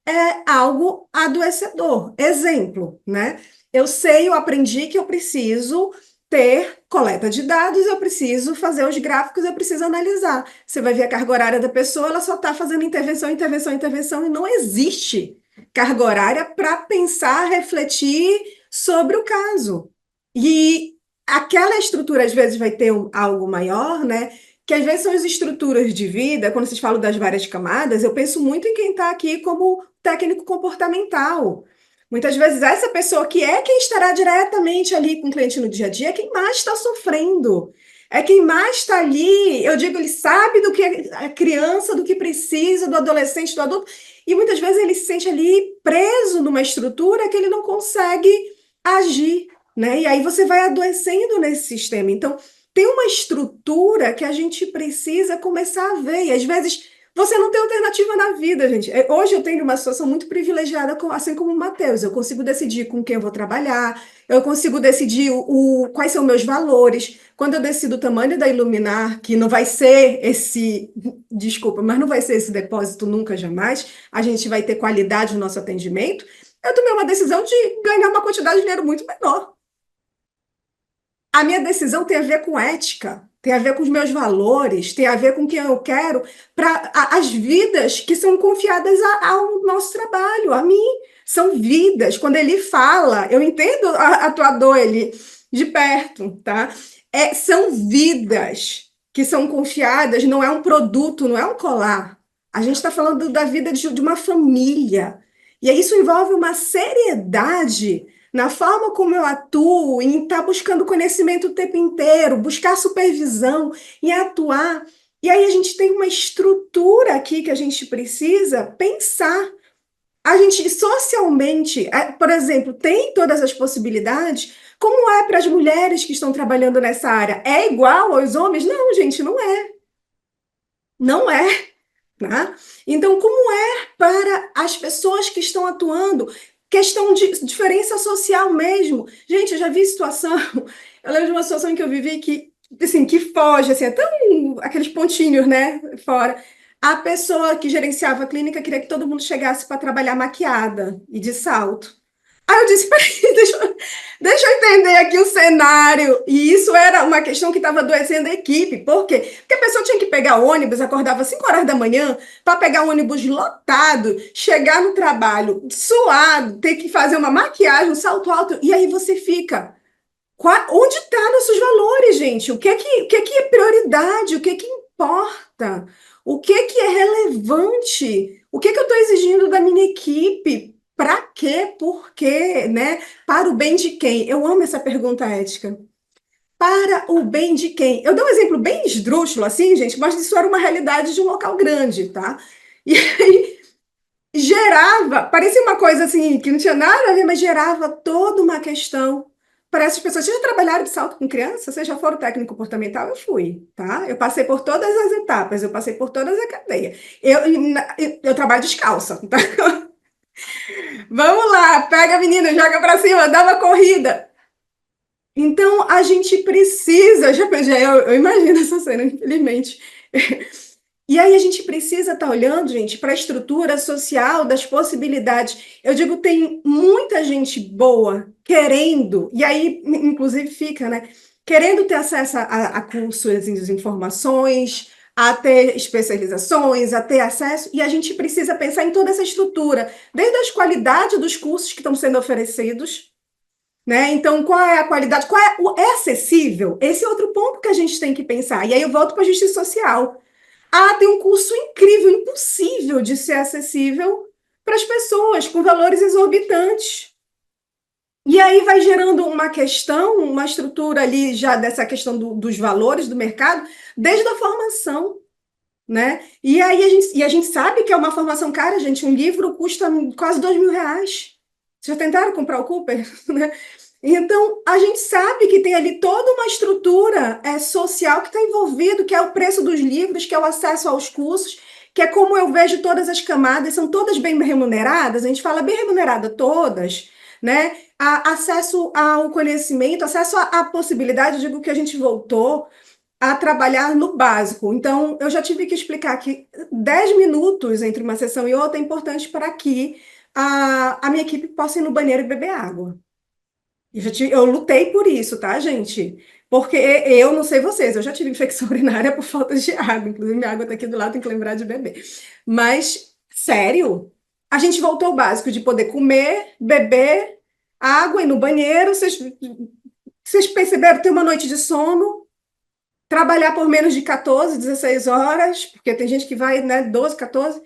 [SPEAKER 5] é algo adoecedor. Exemplo, né? Eu sei, eu aprendi que eu preciso ter coleta de dados, eu preciso fazer os gráficos, eu preciso analisar. Você vai ver a carga horária da pessoa, ela só está fazendo intervenção, intervenção, intervenção, e não existe carga horária para pensar, refletir sobre o caso. E aquela estrutura, às vezes, vai ter algo maior, né? Que às vezes são as estruturas de vida, quando vocês falam das várias camadas, eu penso muito em quem está aqui como técnico comportamental. Muitas vezes essa pessoa que é quem estará diretamente ali com o cliente no dia a dia é quem mais está sofrendo. É quem mais está ali, eu digo, ele sabe do que a criança, do que precisa, do adolescente, do adulto, e muitas vezes ele se sente ali preso numa estrutura que ele não consegue agir, né? E aí você vai adoecendo nesse sistema. Então, tem uma estrutura que a gente precisa começar a ver, e às vezes você não tem alternativa na vida, gente. Hoje eu tenho uma situação muito privilegiada, assim como o Matheus. Eu consigo decidir com quem eu vou trabalhar, eu consigo decidir quais são meus valores. Quando eu decido o tamanho da Iluminar, que não vai ser esse, desculpa, mas não vai ser esse depósito nunca, jamais, a gente vai ter qualidade no nosso atendimento, eu tomei uma decisão de ganhar uma quantidade de dinheiro muito menor. A minha decisão tem a ver com ética, tem a ver com os meus valores, tem a ver com quem eu quero, para as vidas que são confiadas ao nosso trabalho, a mim. São vidas. Quando ele fala, eu entendo a tua dor ele de perto, tá? São vidas que são confiadas, não é um produto, não é um colar. A gente está falando da vida de uma família. E isso envolve uma seriedade na forma como eu atuo, em estar buscando conhecimento o tempo inteiro, buscar supervisão e atuar. E aí a gente tem uma estrutura aqui que a gente precisa pensar. A gente socialmente, por exemplo, tem todas as possibilidades. Como é para as mulheres que estão trabalhando nessa área? É igual aos homens? Não, gente, não é. Não é. Tá? Então, como é para as pessoas que estão atuando? Questão de diferença social mesmo. Gente, eu já vi situação, eu lembro de uma situação em que eu vivi que, assim, que foge, assim, até aqueles pontinhos, né, fora. A pessoa que gerenciava a clínica queria que todo mundo chegasse para trabalhar maquiada e de salto. Aí eu disse, peraí, deixa eu entender aqui o cenário. E isso era uma questão que estava adoecendo a equipe. Por quê? Porque a pessoa tinha que pegar ônibus, acordava às 5 horas da manhã, para pegar um ônibus lotado, chegar no trabalho suado, ter que fazer uma maquiagem, um salto alto. E aí você fica, onde estão nossos valores, gente? O que é prioridade? O que importa? O que é relevante? O que eu estou exigindo da minha equipe? Para quê? Por quê? Né? Para o bem de quem? Eu amo essa pergunta ética. Para o bem de quem? Eu dou um exemplo bem esdrúxulo, assim, gente, mas isso era uma realidade de um local grande, tá? E aí gerava, parecia uma coisa assim, que não tinha nada a ver, mas gerava toda uma questão para essas pessoas. Vocês já trabalharam de salto com criança? Vocês já foram técnico comportamental? Eu fui, tá? Eu passei por todas as etapas, eu passei por todas as cadeias. Eu trabalho descalça, tá? Vamos lá, pega a menina, joga para cima, dá uma corrida. Então, a gente precisa, eu imagino essa cena, infelizmente. E aí a gente precisa estar olhando, gente, para a estrutura social das possibilidades. Eu digo, tem muita gente boa querendo, e aí, inclusive, fica, né? Querendo ter acesso a cursos e informações, a ter especializações, a ter acesso, e a gente precisa pensar em toda essa estrutura, desde as qualidades dos cursos que estão sendo oferecidos, né? Então, qual é a qualidade? É acessível? Esse é outro ponto que a gente tem que pensar. E aí eu volto para a justiça social. tem um curso incrível, impossível de ser acessível para as pessoas, com valores exorbitantes. E aí vai gerando uma questão, uma estrutura ali já dessa questão dos valores do mercado, desde a formação, né? E aí a gente sabe que é uma formação cara, gente. Um livro custa quase R$ 2.000. Vocês já tentaram comprar o Cooper? Né? Então, a gente sabe que tem ali toda uma estrutura social que está envolvido, que é o preço dos livros, que é o acesso aos cursos, que é como eu vejo todas as camadas, são todas bem remuneradas, a gente fala bem remunerada todas, né? Acesso ao conhecimento, acesso à possibilidade, eu digo que a gente voltou a trabalhar no básico. Então, eu já tive que explicar que 10 minutos entre uma sessão e outra é importante para que a minha equipe possa ir no banheiro e beber água. Eu lutei por isso, tá, gente? Porque eu não sei vocês, eu já tive infecção urinária por falta de água. Inclusive, minha água tá aqui do lado, tem que lembrar de beber. Mas, sério, a gente voltou ao básico de poder comer, beber água, ir no banheiro. Vocês perceberam ter uma noite de sono, trabalhar por menos de 14, 16 horas, porque tem gente que vai, né, 12, 14.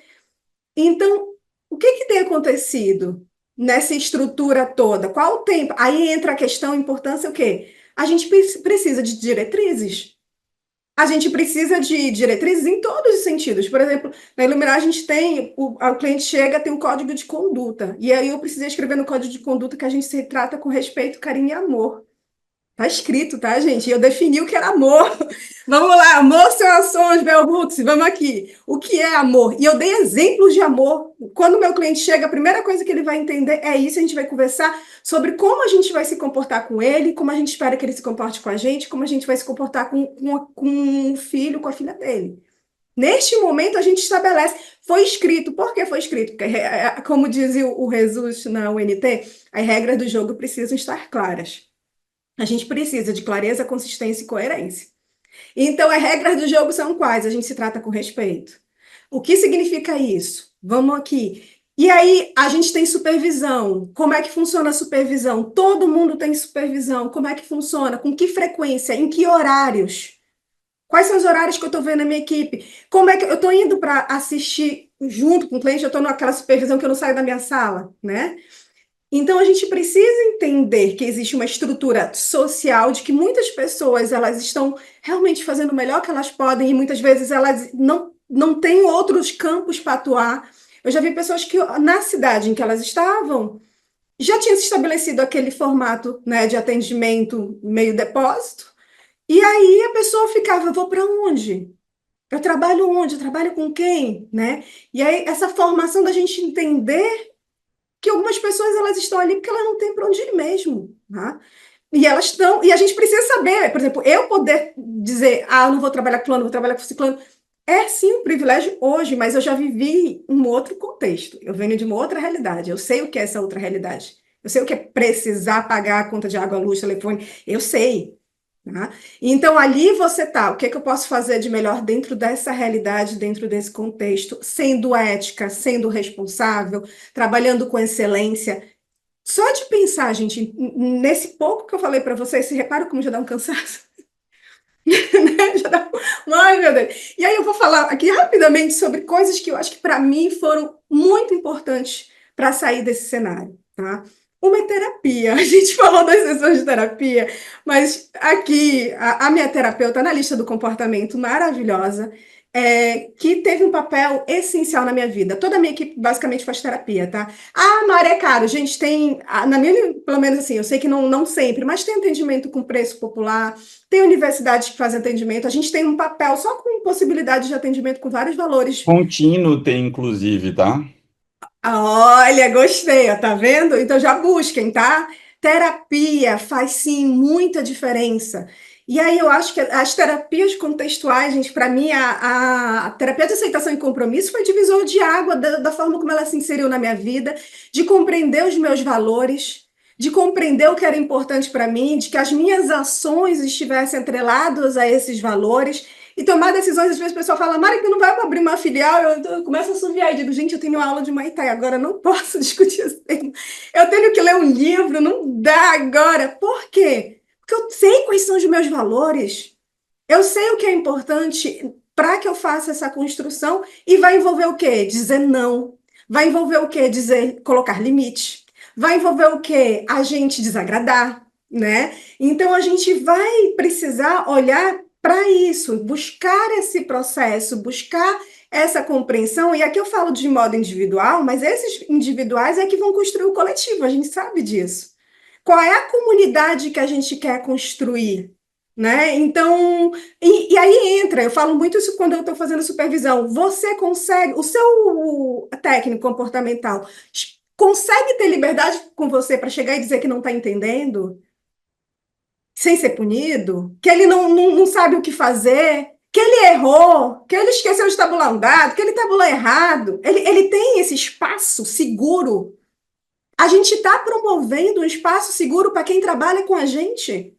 [SPEAKER 5] Então, o que tem acontecido nessa estrutura toda? Qual o tempo? Aí entra a questão, a importância, o quê? A gente precisa de diretrizes. A gente precisa de diretrizes em todos os sentidos. Por exemplo, na Iluminar a gente tem, o cliente chega, tem um código de conduta. E aí eu precisei escrever no código de conduta que a gente se trata com respeito, carinho e amor. Tá escrito, tá, gente? Eu defini o que era amor. Vamos lá, amor são ações, Bell Hooks, vamos aqui. O que é amor? E eu dei exemplos de amor. Quando o meu cliente chega, a primeira coisa que ele vai entender é isso, a gente vai conversar sobre como a gente vai se comportar com ele, como a gente espera que ele se comporte com a gente, como a gente vai se comportar com o filho, com a filha dele. Neste momento, a gente estabelece. Foi escrito. Por que foi escrito? Porque, como dizia o Jesus na UNT, as regras do jogo precisam estar claras. A gente precisa de clareza, consistência e coerência. Então, as regras do jogo são quais? A gente se trata com respeito. O que significa isso? Vamos aqui. E aí, a gente tem supervisão. Como é que funciona a supervisão? Todo mundo tem supervisão. Como é que funciona? Com que frequência? Em que horários? Quais são os horários que eu estou vendo na minha equipe? Como é que eu estou indo para assistir junto com o cliente? Eu estou naquela supervisão que eu não saio da minha sala, né? Então, a gente precisa entender que existe uma estrutura social de que muitas pessoas elas estão realmente fazendo o melhor que elas podem e muitas vezes elas não têm outros campos para atuar. Eu já vi pessoas que, na cidade em que elas estavam, já tinha se estabelecido aquele formato, né, de atendimento meio depósito, e aí a pessoa ficava, vou para onde? Eu trabalho onde? Eu trabalho com quem? Né? E aí, essa formação da gente entender que algumas pessoas elas estão ali porque elas não têm para onde ir mesmo, tá? E elas estão, e a gente precisa saber, por exemplo, eu poder dizer, eu não vou trabalhar com fulano, vou trabalhar com ciclano, é sim um privilégio hoje, mas eu já vivi um outro contexto, eu venho de uma outra realidade, eu sei o que é essa outra realidade, eu sei o que é precisar pagar a conta de água, luz, telefone, eu sei. Tá? Então, ali você tá. O que é que eu posso fazer de melhor dentro dessa realidade, dentro desse contexto, sendo ética, sendo responsável, trabalhando com excelência? Só de pensar, gente, nesse pouco que eu falei para vocês, se repara como já dá um cansaço? Né? Já dá Ai, meu Deus. E aí eu vou falar aqui rapidamente sobre coisas que eu acho que para mim foram muito importantes para sair desse cenário, tá? Uma é terapia. A gente falou das sessões de terapia, mas aqui a minha terapeuta analista do comportamento maravilhosa, que teve um papel essencial na minha vida. Toda a minha equipe basicamente faz terapia, tá? Mari, é caro. Gente, tem, na minha, pelo menos assim, eu sei que não sempre, mas tem atendimento com preço popular, tem universidades que fazem atendimento, a gente tem um papel só com possibilidade de atendimento com vários valores.
[SPEAKER 7] Contínuo tem, inclusive, tá?
[SPEAKER 5] Olha, gostei, ó, tá vendo? Então já busquem, tá? Terapia faz sim muita diferença. E aí eu acho que as terapias contextuais, gente, para mim a terapia de aceitação e compromisso foi divisor de água da forma como ela se inseriu na minha vida, de compreender os meus valores, de compreender o que era importante para mim, de que as minhas ações estivessem atreladas a esses valores e tomar decisões. Às vezes o pessoal fala, Mari, que não vai abrir uma filial, eu começo a assoviar e digo, gente, eu tenho aula de Muay Thai, agora eu não posso discutir esse tema. Eu tenho que ler um livro, não dá agora. Por quê? Porque eu sei quais são os meus valores, eu sei o que é importante para que eu faça essa construção e vai envolver o quê? Dizer não. Vai envolver o quê? Dizer, colocar limite. Vai envolver o quê? A gente desagradar, né? Então a gente vai precisar olhar para isso, buscar esse processo, buscar essa compreensão. E aqui eu falo de modo individual, mas esses individuais é que vão construir o coletivo, a gente sabe disso. Qual é a comunidade que a gente quer construir? Né? Então, e aí entra, eu falo muito isso quando eu estou fazendo supervisão. Você consegue, o seu técnico comportamental consegue ter liberdade com você para chegar e dizer que não está entendendo, sem ser punido, que ele não sabe o que fazer, que ele errou, que ele esqueceu de tabular um dado, que ele tabulou errado. Ele tem esse espaço seguro. A gente está promovendo um espaço seguro para quem trabalha com a gente.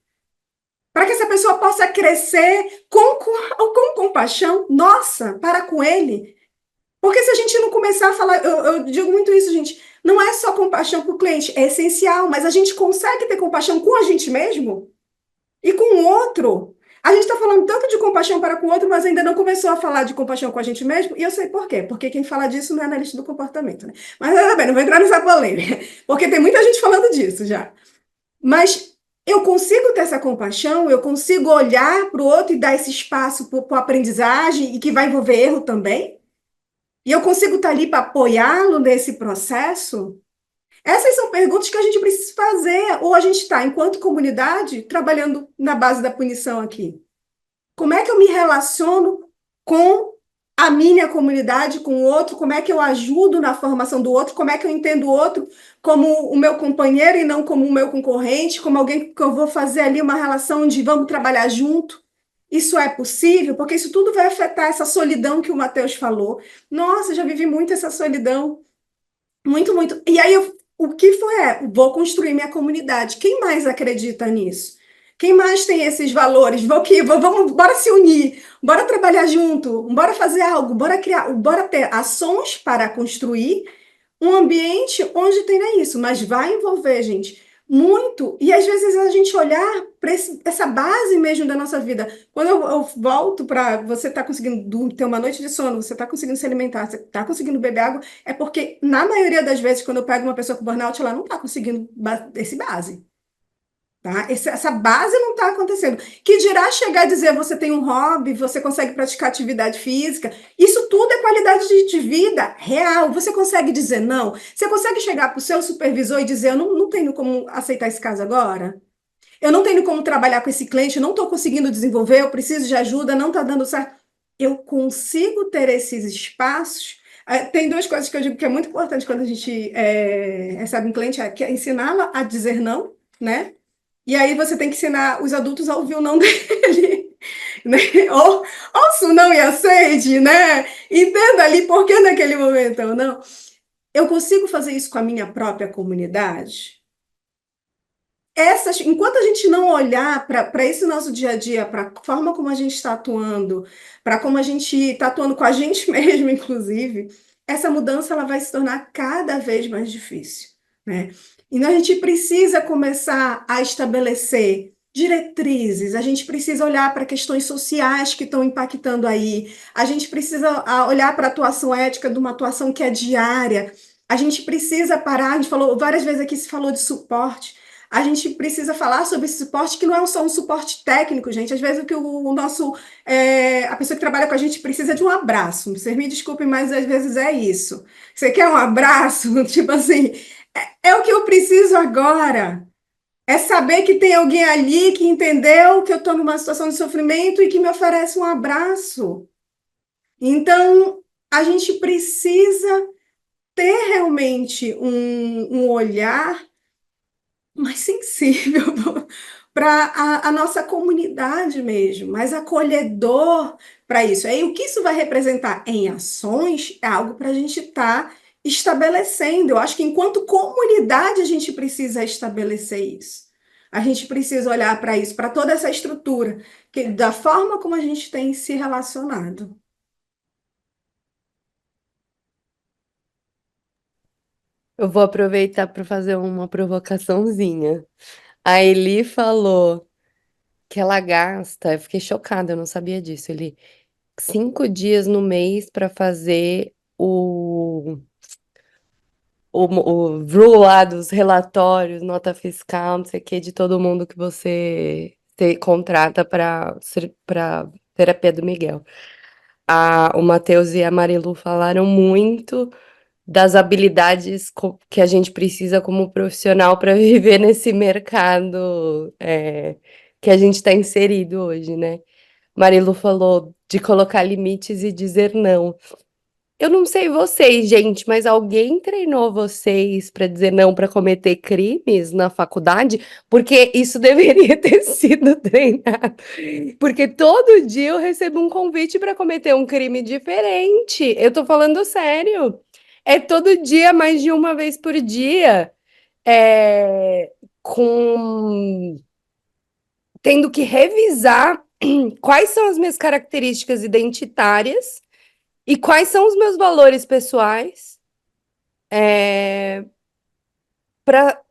[SPEAKER 5] Para que essa pessoa possa crescer com compaixão, nossa, para com ele. Porque se a gente não começar a falar, eu digo muito isso, gente, não é só compaixão com o cliente, é essencial, mas a gente consegue ter compaixão com a gente mesmo e com o outro. A gente está falando tanto de compaixão para com o outro, mas ainda não começou a falar de compaixão com a gente mesmo, e eu sei por quê, porque quem fala disso não é analista do comportamento, né? Mas tudo bem, não vou entrar nessa polêmica, porque tem muita gente falando disso já. Mas eu consigo ter essa compaixão, eu consigo olhar para o outro e dar esse espaço para a aprendizagem e que vai envolver erro também? E eu consigo estar ali para apoiá-lo nesse processo? Essas são perguntas que a gente precisa fazer. Ou a gente está, enquanto comunidade, trabalhando na base da punição aqui. Como é que eu me relaciono com a minha comunidade, com o outro? Como é que eu ajudo na formação do outro? Como é que eu entendo o outro como o meu companheiro e não como o meu concorrente? Como alguém que eu vou fazer ali uma relação de vamos trabalhar junto? Isso é possível? Porque isso tudo vai afetar essa solidão que o Matheus falou. Nossa, eu já vivi muito essa solidão. Muito, muito. E aí, o que foi vou construir minha comunidade. Quem mais acredita nisso? Quem mais tem esses valores? Vamos, bora se unir, bora trabalhar junto, bora fazer algo, bora criar, bora ter ações para construir um ambiente onde tenha isso, mas vai envolver, gente, muito, e às vezes a gente olhar para essa base mesmo da nossa vida. Quando eu volto para você estar conseguindo ter uma noite de sono, você está conseguindo se alimentar, você está conseguindo beber água, é porque, na maioria das vezes, quando eu pego uma pessoa com burnout, ela não está conseguindo esse base. Tá? Essa base não está acontecendo. Que dirá chegar a dizer você tem um hobby, você consegue praticar atividade física. Isso tudo é qualidade de vida real. Você consegue dizer não? Você consegue chegar para o seu supervisor e dizer: eu não tenho como aceitar esse caso agora? Eu não tenho como trabalhar com esse cliente, eu não estou conseguindo desenvolver, eu preciso de ajuda, não está dando certo. Eu consigo ter esses espaços. Tem duas coisas que eu digo que é muito importante quando a gente recebe um cliente, que é ensiná-la a dizer não, né? E aí você tem que ensinar os adultos a ouvir o não dele, né? Ouça o não e aceite, né? Entenda ali por que naquele momento ou não. Eu consigo fazer isso com a minha própria comunidade? Enquanto a gente não olhar para esse nosso dia a dia, para a forma como a gente está atuando, para como a gente está atuando com a gente mesmo, inclusive, essa mudança ela vai se tornar cada vez mais difícil, né? Então a gente precisa começar a estabelecer diretrizes, a gente precisa olhar para questões sociais que estão impactando aí, a gente precisa olhar para a atuação ética de uma atuação que é diária, a gente precisa parar, a gente falou várias vezes aqui, se falou de suporte, a gente precisa falar sobre esse suporte que não é só um suporte técnico, gente. Às vezes a pessoa que trabalha com a gente precisa de um abraço. Vocês me desculpem, mas às vezes é isso. Você quer um abraço? Tipo assim, é o que eu preciso agora. É saber que tem alguém ali que entendeu que eu estou numa situação de sofrimento e que me oferece um abraço. Então, a gente precisa ter realmente um olhar mais sensível para a nossa comunidade mesmo, mais acolhedor para isso. Aí o que isso vai representar em ações é algo para a gente estar estabelecendo. Eu acho que enquanto comunidade a gente precisa estabelecer isso. A gente precisa olhar para isso, para toda essa estrutura, da forma como a gente tem se relacionado.
[SPEAKER 3] Eu vou aproveitar para fazer uma provocaçãozinha. A Eli falou que ela gasta, eu fiquei chocada, eu não sabia disso, Eli, 5 dias no mês para fazer o rule lá dos relatórios, nota fiscal, não sei o que, de todo mundo que você contrata para terapia do Miguel. O Matheus e a Marilu falaram muito das habilidades que a gente precisa como profissional para viver nesse mercado que a gente está inserido hoje, né? Marilu falou de colocar limites e dizer não. Eu não sei vocês, gente, mas alguém treinou vocês para dizer não para cometer crimes na faculdade? Porque isso deveria ter sido treinado. Porque todo dia eu recebo um convite para cometer um crime diferente. Eu tô falando sério. É todo dia, mais de uma vez por dia, é, com tendo que revisar quais são as minhas características identitárias e quais são os meus valores pessoais para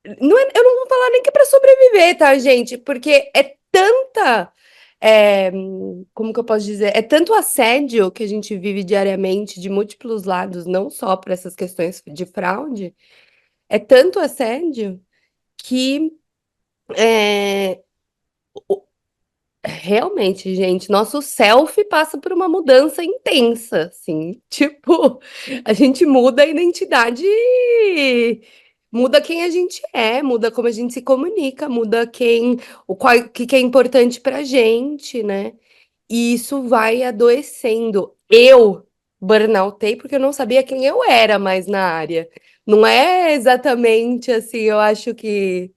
[SPEAKER 3] eu não vou falar nem que é para sobreviver, tá, gente? Porque é tanta como que eu posso dizer? É tanto assédio que a gente vive diariamente de múltiplos lados, não só por essas questões de fraude, é tanto assédio que é, realmente, gente, nosso self passa por uma mudança intensa, assim, tipo, a gente muda a identidade, muda quem a gente é, muda como a gente se comunica, muda o que é importante pra gente, né? E isso vai adoecendo. Eu burnoutei porque eu não sabia quem eu era mais na área. Não é exatamente assim, eu acho que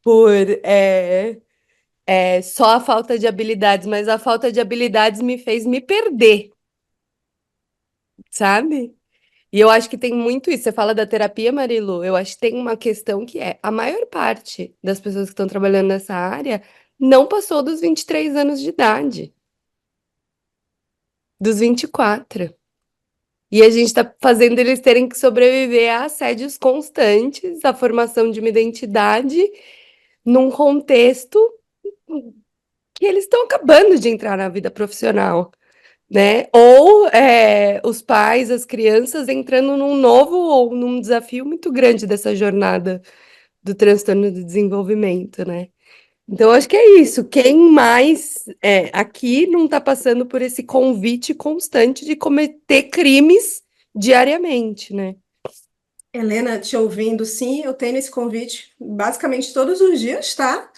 [SPEAKER 3] por só a falta de habilidades, mas a falta de habilidades me fez me perder, sabe? E eu acho que tem muito isso. Você fala da terapia, Marilu, eu acho que tem uma questão que é a maior parte das pessoas que estão trabalhando nessa área não passou dos 23 anos de idade, dos 24. E a gente está fazendo eles terem que sobreviver a assédios constantes, a formação de uma identidade num contexto que eles estão acabando de entrar na vida profissional, né? Ou os pais, as crianças entrando num novo ou num desafio muito grande dessa jornada do transtorno do desenvolvimento, né? Então, acho que é isso. Quem mais aqui não está passando por esse convite constante de cometer crimes diariamente, né?
[SPEAKER 5] Helena, te ouvindo, sim, eu tenho esse convite basicamente todos os dias, tá?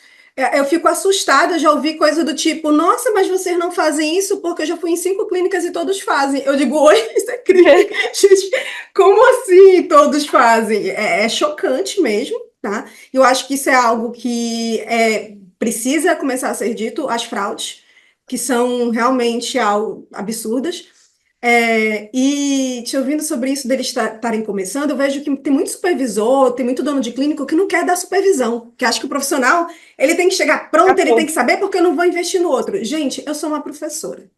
[SPEAKER 5] Eu fico assustada, já ouvi coisa do tipo, nossa, mas vocês não fazem isso porque eu já fui em 5 clínicas e todos fazem. Eu digo, oi, isso é crime. Gente, como assim todos fazem? É chocante mesmo, tá? Eu acho que isso é algo que precisa começar a ser dito, as fraudes, que são realmente algo absurdas. E te ouvindo sobre isso deles estarem começando, eu vejo que tem muito supervisor, tem muito dono de clínico que não quer dar supervisão, que acha que o profissional ele tem que chegar pronto, ele tem que saber porque eu não vou investir no outro. Gente, eu sou uma professora.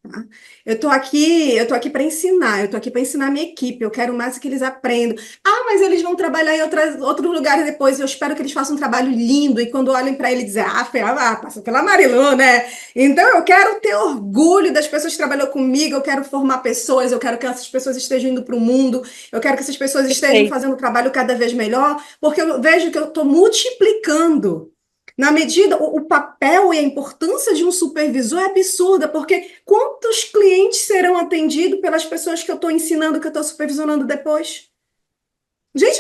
[SPEAKER 5] Tá? Eu tô aqui para ensinar, eu tô aqui para ensinar a minha equipe, eu quero mais que eles aprendam. Ah, mas eles vão trabalhar em outros lugares depois, eu espero que eles façam um trabalho lindo, e quando olhem para ele dizer, passa pela Marilu, né? Então eu quero ter orgulho das pessoas que trabalham comigo, eu quero formar pessoas, eu quero que essas pessoas estejam indo para o mundo, eu quero que essas pessoas estejam fazendo um trabalho cada vez melhor, porque eu vejo que eu estou multiplicando. Na medida, o papel e a importância de um supervisor é absurda, porque quantos clientes serão atendidos pelas pessoas que eu estou ensinando, que eu estou supervisionando depois? Gente,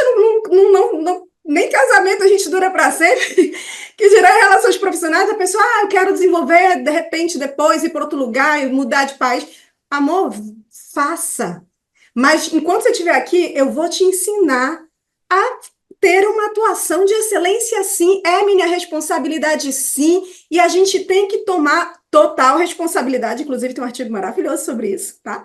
[SPEAKER 5] nem casamento a gente dura para sempre, que gerar relações profissionais, a pessoa, eu quero desenvolver, de repente, depois ir para outro lugar e mudar de país. Amor, faça. Mas enquanto você estiver aqui, eu vou te ensinar a ter uma atuação de excelência, sim, é minha responsabilidade, sim, e a gente tem que tomar total responsabilidade, inclusive tem um artigo maravilhoso sobre isso, tá?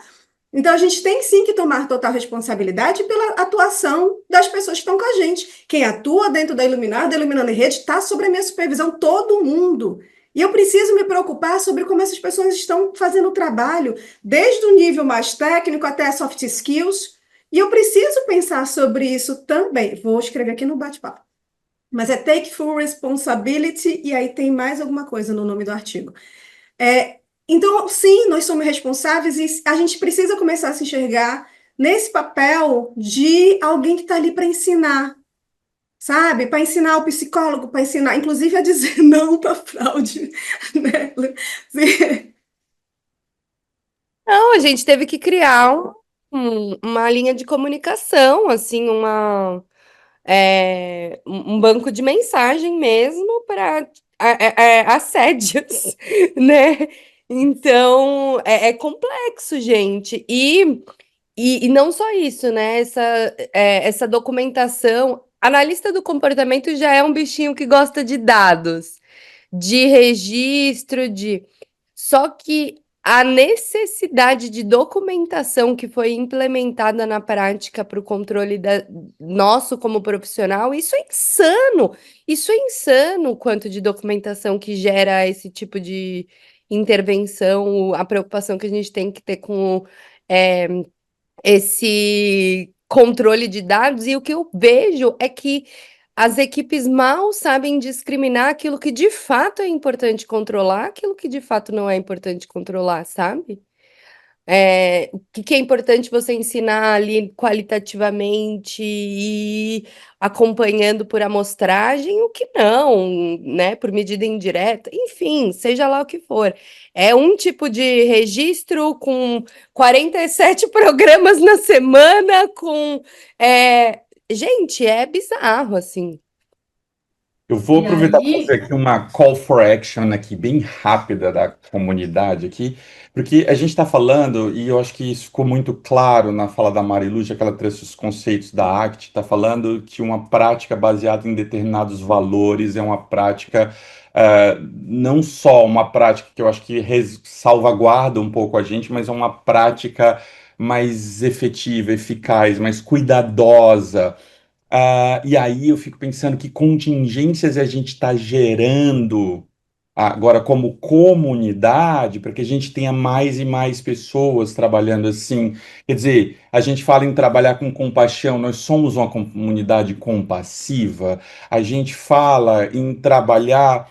[SPEAKER 5] Então, a gente tem sim que tomar total responsabilidade pela atuação das pessoas que estão com a gente. Quem atua dentro da Iluminando em Rede, está sob a minha supervisão, todo mundo. E eu preciso me preocupar sobre como essas pessoas estão fazendo o trabalho, desde o nível mais técnico até soft skills, e eu preciso pensar sobre isso também. Vou escrever aqui no bate-papo. Mas take full responsibility, e aí tem mais alguma coisa no nome do artigo. Então, sim, nós somos responsáveis e a gente precisa começar a se enxergar nesse papel de alguém que está ali para ensinar, sabe? Para ensinar o psicólogo, para ensinar, inclusive, a dizer não para fraude, né?
[SPEAKER 3] Não, a gente teve que criar uma linha de comunicação, assim, um banco de mensagem mesmo para assédios, né? Então, é complexo, gente. E não só isso, né? Essa documentação. Analista do comportamento já é um bichinho que gosta de dados, de registro, de. Só que a necessidade de documentação que foi implementada na prática para o controle nosso como profissional, isso é insano! Isso é insano o quanto de documentação que gera esse tipo de intervenção, a preocupação que a gente tem que ter com. eh, esse controle de dados, e o que eu vejo é que as equipes mal sabem discriminar aquilo que de fato é importante controlar, aquilo que de fato não é importante controlar, sabe? O que é importante você ensinar ali qualitativamente e acompanhando por amostragem, o que não, né? Por medida indireta, enfim, seja lá o que for. É um tipo de registro com 47 programas na semana, com. Gente, é bizarro, assim.
[SPEAKER 7] Eu vou
[SPEAKER 6] E
[SPEAKER 7] aproveitar para
[SPEAKER 6] aí,
[SPEAKER 7] fazer aqui uma call for action aqui, bem rápida da comunidade aqui, porque a gente está falando, e eu acho que isso ficou muito claro na fala da Marilu, já que ela trouxe os conceitos da ACT, está falando que uma prática baseada em determinados valores é uma prática, não só uma prática que eu acho que salvaguarda um pouco a gente, mas é uma prática mais efetiva, eficaz, mais cuidadosa. E aí eu fico pensando que contingências a gente está gerando agora como comunidade para que a gente tenha mais e mais pessoas trabalhando assim. Quer dizer, a gente fala em trabalhar com compaixão, nós somos uma comunidade compassiva, a gente fala em trabalhar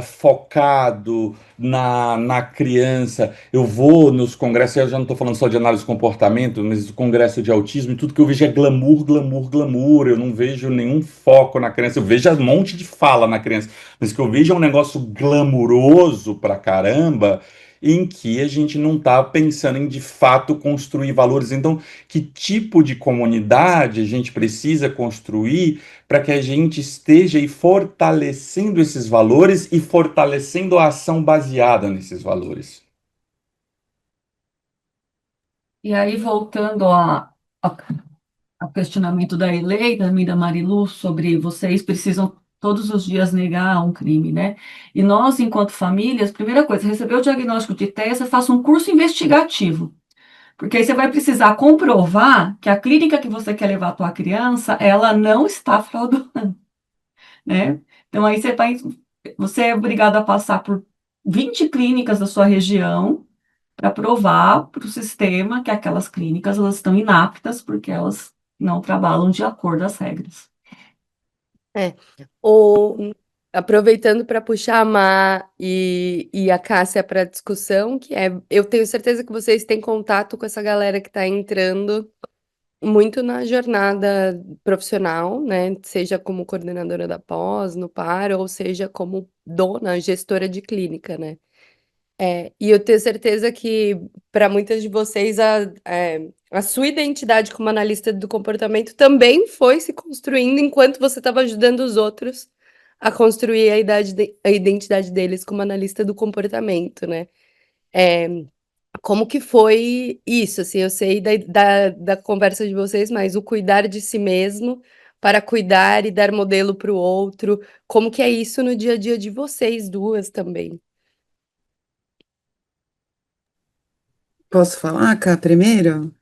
[SPEAKER 7] focado na criança. Eu vou nos congressos, eu já não estou falando só de análise de comportamento, mas do congresso de autismo, e tudo que eu vejo é glamour, glamour, glamour. Eu não vejo nenhum foco na criança. Eu vejo um monte de fala na criança, mas o que eu vejo é um negócio glamuroso pra caramba, em que a gente não está pensando em de fato construir valores. Então, que tipo de comunidade a gente precisa construir para que a gente esteja aí fortalecendo esses valores e fortalecendo a ação baseada nesses valores?
[SPEAKER 6] e aí voltando a- ao questionamento da Elaine, da Marilu, sobre vocês precisam todos os dias negar um crime, né? E nós, enquanto famílias, primeira coisa, receber o diagnóstico de TEA, faça um curso investigativo. Porque aí você vai precisar comprovar que a clínica que você quer levar a tua criança, ela não está fraudulenta, né? Então aí você é obrigado a passar por 20 clínicas da sua região para provar para o sistema que aquelas clínicas elas estão inaptas porque elas não trabalham de acordo às regras.
[SPEAKER 3] É. Aproveitando para puxar a Má e a Cássia para a discussão, eu tenho certeza que vocês têm contato com essa galera que está entrando muito na jornada profissional, né? Seja como coordenadora da pós, no par, ou seja como dona, gestora de clínica, né? E eu tenho certeza que para muitas de vocês a sua identidade como analista do comportamento também foi se construindo enquanto você estava ajudando os outros a construir a identidade deles como analista do comportamento, né? É, como que foi isso? Assim, eu sei da conversa de vocês, mas o cuidar de si mesmo para cuidar e dar modelo para o outro, como que é isso no dia a dia de vocês duas também?
[SPEAKER 8] Posso falar, Cá, primeiro?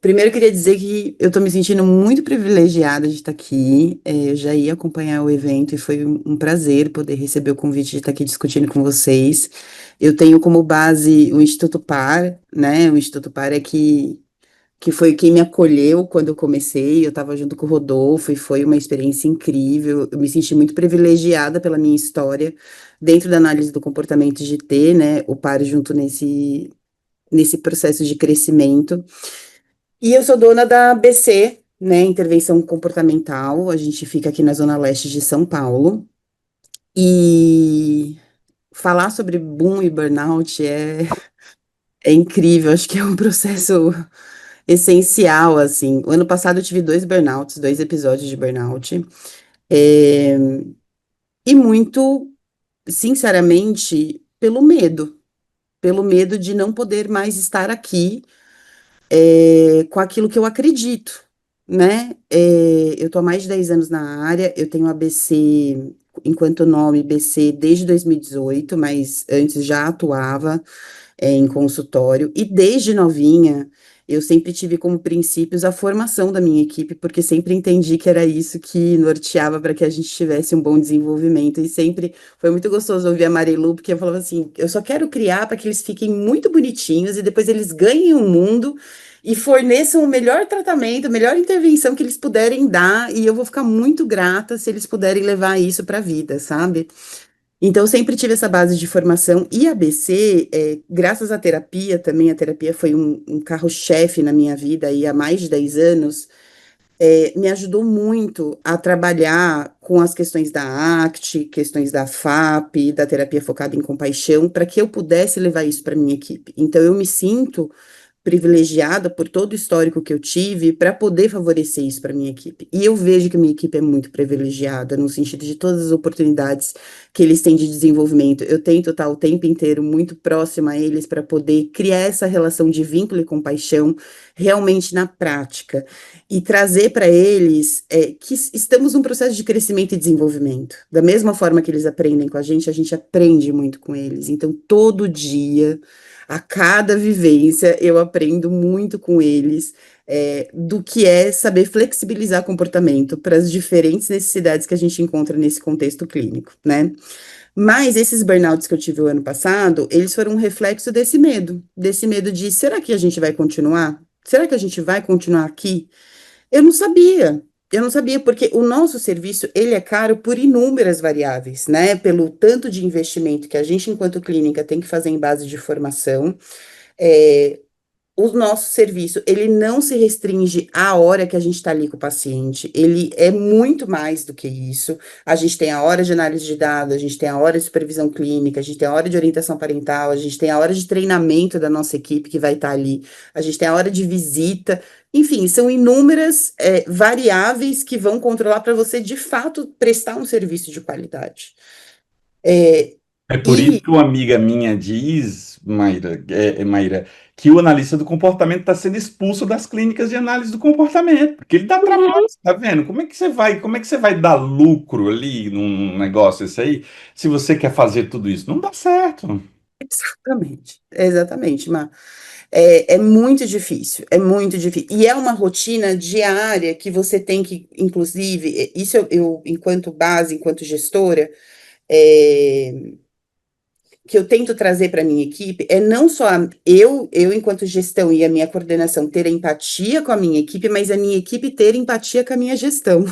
[SPEAKER 8] Primeiro, eu queria dizer que eu estou me sentindo muito privilegiada de estar aqui. Eu já ia acompanhar o evento e foi um prazer poder receber o convite de estar aqui discutindo com vocês. Eu tenho como base o Instituto PAR, né? O Instituto PAR é que que foi quem me acolheu quando eu comecei. Eu estava junto com o Rodolfo e foi uma experiência incrível. Eu me senti muito privilegiada pela minha história dentro da análise do comportamento de ter, né, o par junto nesse processo de crescimento. E eu sou dona da ABC, né, Intervenção Comportamental. A gente fica aqui na Zona Leste de São Paulo. E falar sobre boom e burnout é incrível. Acho que é um processo essencial, assim. O ano passado eu tive 2 burnouts, 2 episódios de burnout. É, e muito, sinceramente, pelo medo de não poder mais estar aqui com aquilo que eu acredito, né? Eu estou há mais de 10 anos na área, eu tenho ABC enquanto nome BC desde 2018, mas antes já atuava em consultório, e desde novinha eu sempre tive como princípios a formação da minha equipe, porque sempre entendi que era isso que norteava para que a gente tivesse um bom desenvolvimento, e sempre foi muito gostoso ouvir a Marilu, porque eu falava assim, eu só quero criar para que eles fiquem muito bonitinhos, e depois eles ganhem o mundo, e forneçam o melhor tratamento, a melhor intervenção que eles puderem dar, e eu vou ficar muito grata se eles puderem levar isso para a vida, sabe? Então, eu sempre tive essa base de formação, e a ABC, graças à terapia também, a terapia foi um carro-chefe na minha vida aí há mais de 10 anos, me ajudou muito a trabalhar com as questões da ACT, questões da FAP, da terapia focada em compaixão, para que eu pudesse levar isso para minha equipe. Então, eu me sinto privilegiada por todo o histórico que eu tive para poder favorecer isso para minha equipe. E eu vejo que a minha equipe é muito privilegiada no sentido de todas as oportunidades que eles têm de desenvolvimento. Eu tento estar o tempo inteiro muito próxima a eles para poder criar essa relação de vínculo e compaixão realmente na prática e trazer para eles que estamos num processo de crescimento e desenvolvimento. Da mesma forma que eles aprendem com a gente aprende muito com eles. Então, todo dia, a cada vivência, eu aprendo muito com eles, do que é saber flexibilizar comportamento para as diferentes necessidades que a gente encontra nesse contexto clínico, né? Mas esses burnouts que eu tive o ano passado, eles foram um reflexo desse medo de, será que a gente vai continuar? Será que a gente vai continuar aqui? Eu não sabia. Eu não sabia, porque o nosso serviço, ele é caro por inúmeras variáveis, né? Pelo tanto de investimento que a gente, enquanto clínica, tem que fazer em base de formação. É, o nosso serviço, ele não se restringe à hora que a gente está ali com o paciente, ele é muito mais do que isso. A gente tem a hora de análise de dados, a gente tem a hora de supervisão clínica, a gente tem a hora de orientação parental, a gente tem a hora de treinamento da nossa equipe que vai estar ali, a gente tem a hora de visita, enfim, são inúmeras variáveis que vão controlar para você, de fato, prestar um serviço de qualidade. É,
[SPEAKER 7] É por isso
[SPEAKER 8] e
[SPEAKER 7] que uma amiga minha diz, Mayra, Mayra, que o analista do comportamento está sendo expulso das clínicas de análise do comportamento, porque ele dá trabalho, tá vendo? Como é que você vai dar lucro ali num negócio desse aí, se você quer fazer tudo isso? Não dá certo.
[SPEAKER 8] exatamente, Má. É muito difícil, é muito difícil. E é uma rotina diária que você tem que, inclusive, isso eu, enquanto base, enquanto gestora, é, que eu tento trazer para a minha equipe é não só eu, enquanto gestão e a minha coordenação, ter empatia com a minha equipe, mas a minha equipe ter empatia com a minha gestão.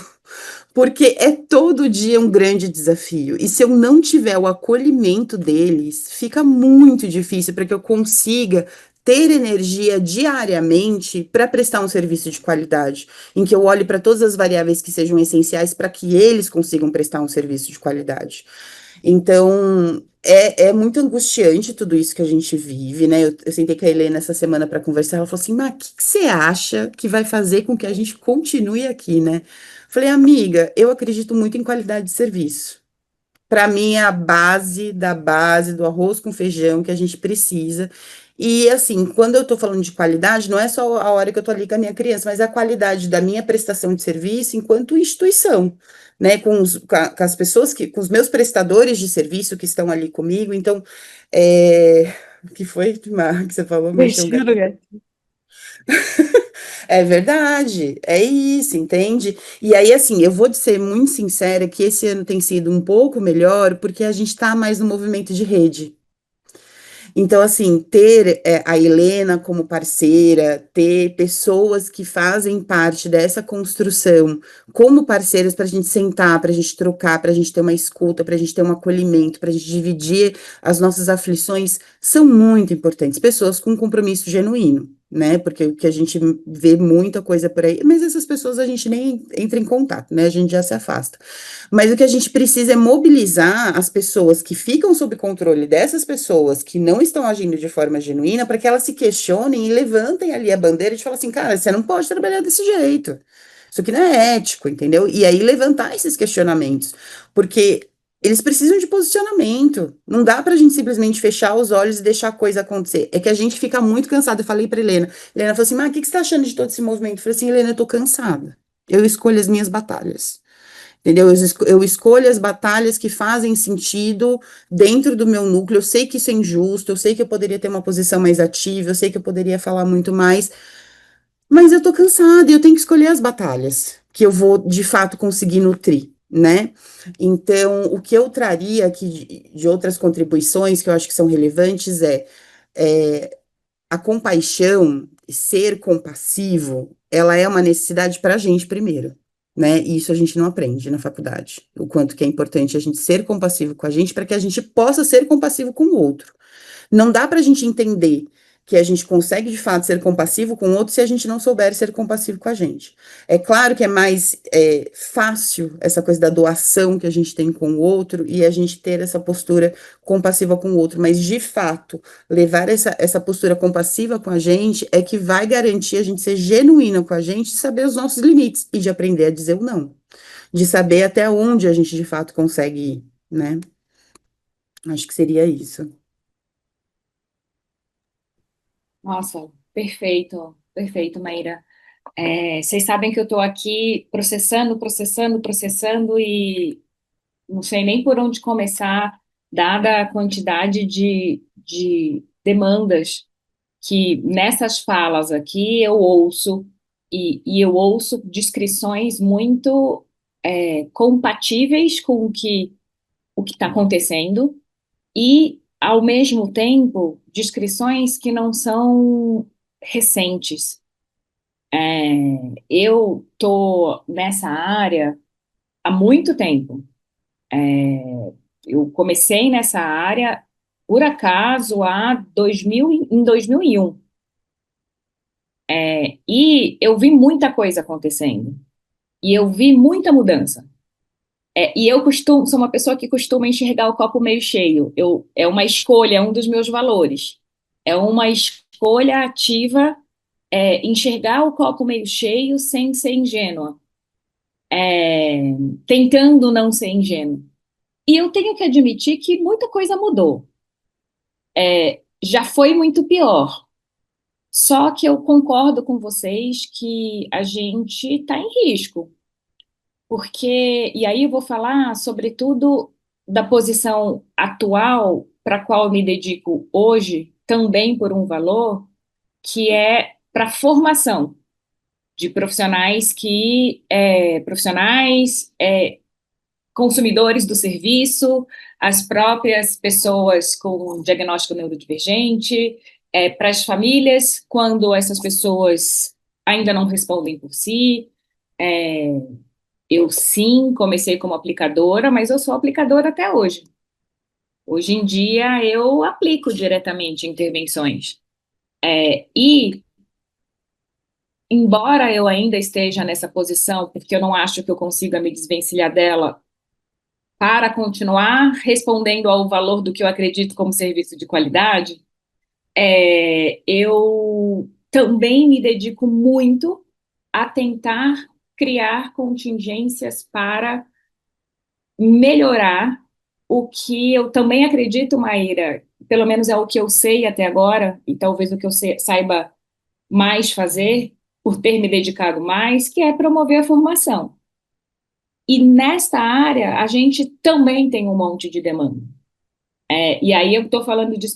[SPEAKER 8] Porque é todo dia um grande desafio. E se eu não tiver o acolhimento deles, fica muito difícil para que eu consiga ter energia diariamente para prestar um serviço de qualidade, em que eu olhe para todas as variáveis que sejam essenciais para que eles consigam prestar um serviço de qualidade. Então, é muito angustiante tudo isso que a gente vive, né? Eu sentei com a Helena essa semana para conversar, ela falou assim, mas o que você acha que vai fazer com que a gente continue aqui, né? Falei, amiga, eu acredito muito em qualidade de serviço. Para mim é a base da base do arroz com feijão que a gente precisa. E assim, quando eu estou falando de qualidade, não é só a hora que eu estou ali com a minha criança, mas a qualidade da minha prestação de serviço enquanto instituição, né? Com as pessoas com os meus prestadores de serviço que estão ali comigo. Então, o que foi, Mar, que você falou? Mexeu um
[SPEAKER 3] Mexi no
[SPEAKER 8] gato.
[SPEAKER 3] lugar.
[SPEAKER 8] É verdade, é isso, entende? E aí, assim, eu vou ser muito sincera que esse ano tem sido um pouco melhor porque a gente está mais no movimento de rede. Então, assim, ter a Helena como parceira, ter pessoas que fazem parte dessa construção como parceiras para a gente sentar, para a gente trocar, para a gente ter uma escuta, para a gente ter um acolhimento, para a gente dividir as nossas aflições, são muito importantes. Pessoas com compromisso genuíno, né? Porque o que a gente vê muita coisa por aí, mas essas pessoas a gente nem entra em contato, né? A gente já se afasta. Mas o que a gente precisa é mobilizar as pessoas que ficam sob controle dessas pessoas que não estão agindo de forma genuína para que elas se questionem e levantem ali a bandeira de falar assim, cara, você não pode trabalhar desse jeito. Isso aqui não é ético, entendeu? E aí levantar esses questionamentos, porque eles precisam de posicionamento. Não dá para a gente simplesmente fechar os olhos e deixar a coisa acontecer. É que a gente fica muito cansado. Eu falei para Helena. Helena falou assim: mas o que que você está achando de todo esse movimento? Eu falei assim: Helena, eu tô cansada. Eu escolho as minhas batalhas. Entendeu? Eu escolho as batalhas que fazem sentido dentro do meu núcleo. Eu sei que isso é injusto, eu sei que eu poderia ter uma posição mais ativa, eu sei que eu poderia falar muito mais, mas eu tô cansada e eu tenho que escolher as batalhas que eu vou de fato conseguir nutrir, né? Então, o que eu traria aqui de outras contribuições que eu acho que são relevantes é a compaixão, ser compassivo, ela é uma necessidade para a gente primeiro, né? E isso a gente não aprende na faculdade. O quanto que é importante a gente ser compassivo com a gente para que a gente possa ser compassivo com o outro. Não dá para a gente entender que a gente consegue de fato ser compassivo com o outro se a gente não souber ser compassivo com a gente. É claro que é mais fácil essa coisa da doação que a gente tem com o outro e a gente ter essa postura compassiva com o outro, mas de fato, levar essa postura compassiva com a gente é que vai garantir a gente ser genuína com a gente e saber os nossos limites e de aprender a dizer o não, de saber até onde a gente de fato consegue ir, né? Acho que seria isso.
[SPEAKER 4] Nossa, perfeito, perfeito, Maíra. Vocês sabem que eu estou aqui processando e não sei nem por onde começar, dada a quantidade de demandas que nessas falas aqui eu ouço, e eu ouço descrições muito compatíveis com o que está acontecendo, e, ao mesmo tempo, descrições que não são recentes. Eu estou nessa área há muito tempo. Eu comecei nessa área, por acaso, em 2001. E eu vi muita coisa acontecendo. E eu vi muita mudança. E eu sou uma pessoa que costuma enxergar o copo meio cheio. É uma escolha, é um dos meus valores. É uma escolha ativa, enxergar o copo meio cheio sem ser ingênua. Tentando não ser ingênua. E eu tenho que admitir que muita coisa mudou. Já foi muito pior. Só que eu concordo com vocês que a gente está em risco. Porque, e aí eu vou falar, sobretudo, da posição atual para a qual eu me dedico hoje, também por um valor, que é para a formação de profissionais consumidores do serviço, as próprias pessoas com diagnóstico neurodivergente, para as famílias, quando essas pessoas ainda não respondem por si. Eu, sim, comecei como aplicadora, mas eu sou aplicadora até hoje. Hoje em dia, eu aplico diretamente intervenções. E, embora eu ainda esteja nessa posição, porque eu não acho que eu consiga me desvencilhar dela, para continuar respondendo ao valor do que eu acredito como serviço de qualidade, eu também me dedico muito a tentar criar contingências para melhorar o que eu também acredito, Maíra, pelo menos é o que eu sei até agora, e talvez o que eu saiba mais fazer, por ter me dedicado mais, que é promover a formação. E nesta área, a gente também tem um monte de demanda. E aí eu estou falando de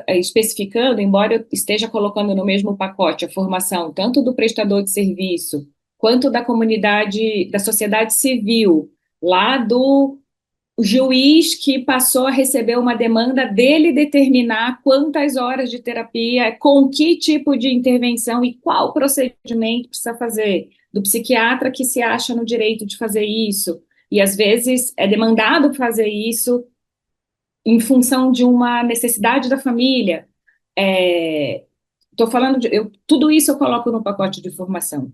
[SPEAKER 4] especificando, embora eu esteja colocando no mesmo pacote a formação tanto do prestador de serviço, quanto da comunidade, da sociedade civil, lá do o juiz que passou a receber uma demanda dele determinar quantas horas de terapia, com que tipo de intervenção e qual procedimento precisa fazer, do psiquiatra que se acha no direito de fazer isso, e às vezes é demandado fazer isso em função de uma necessidade da família. Estou falando tudo isso eu coloco no pacote de formação,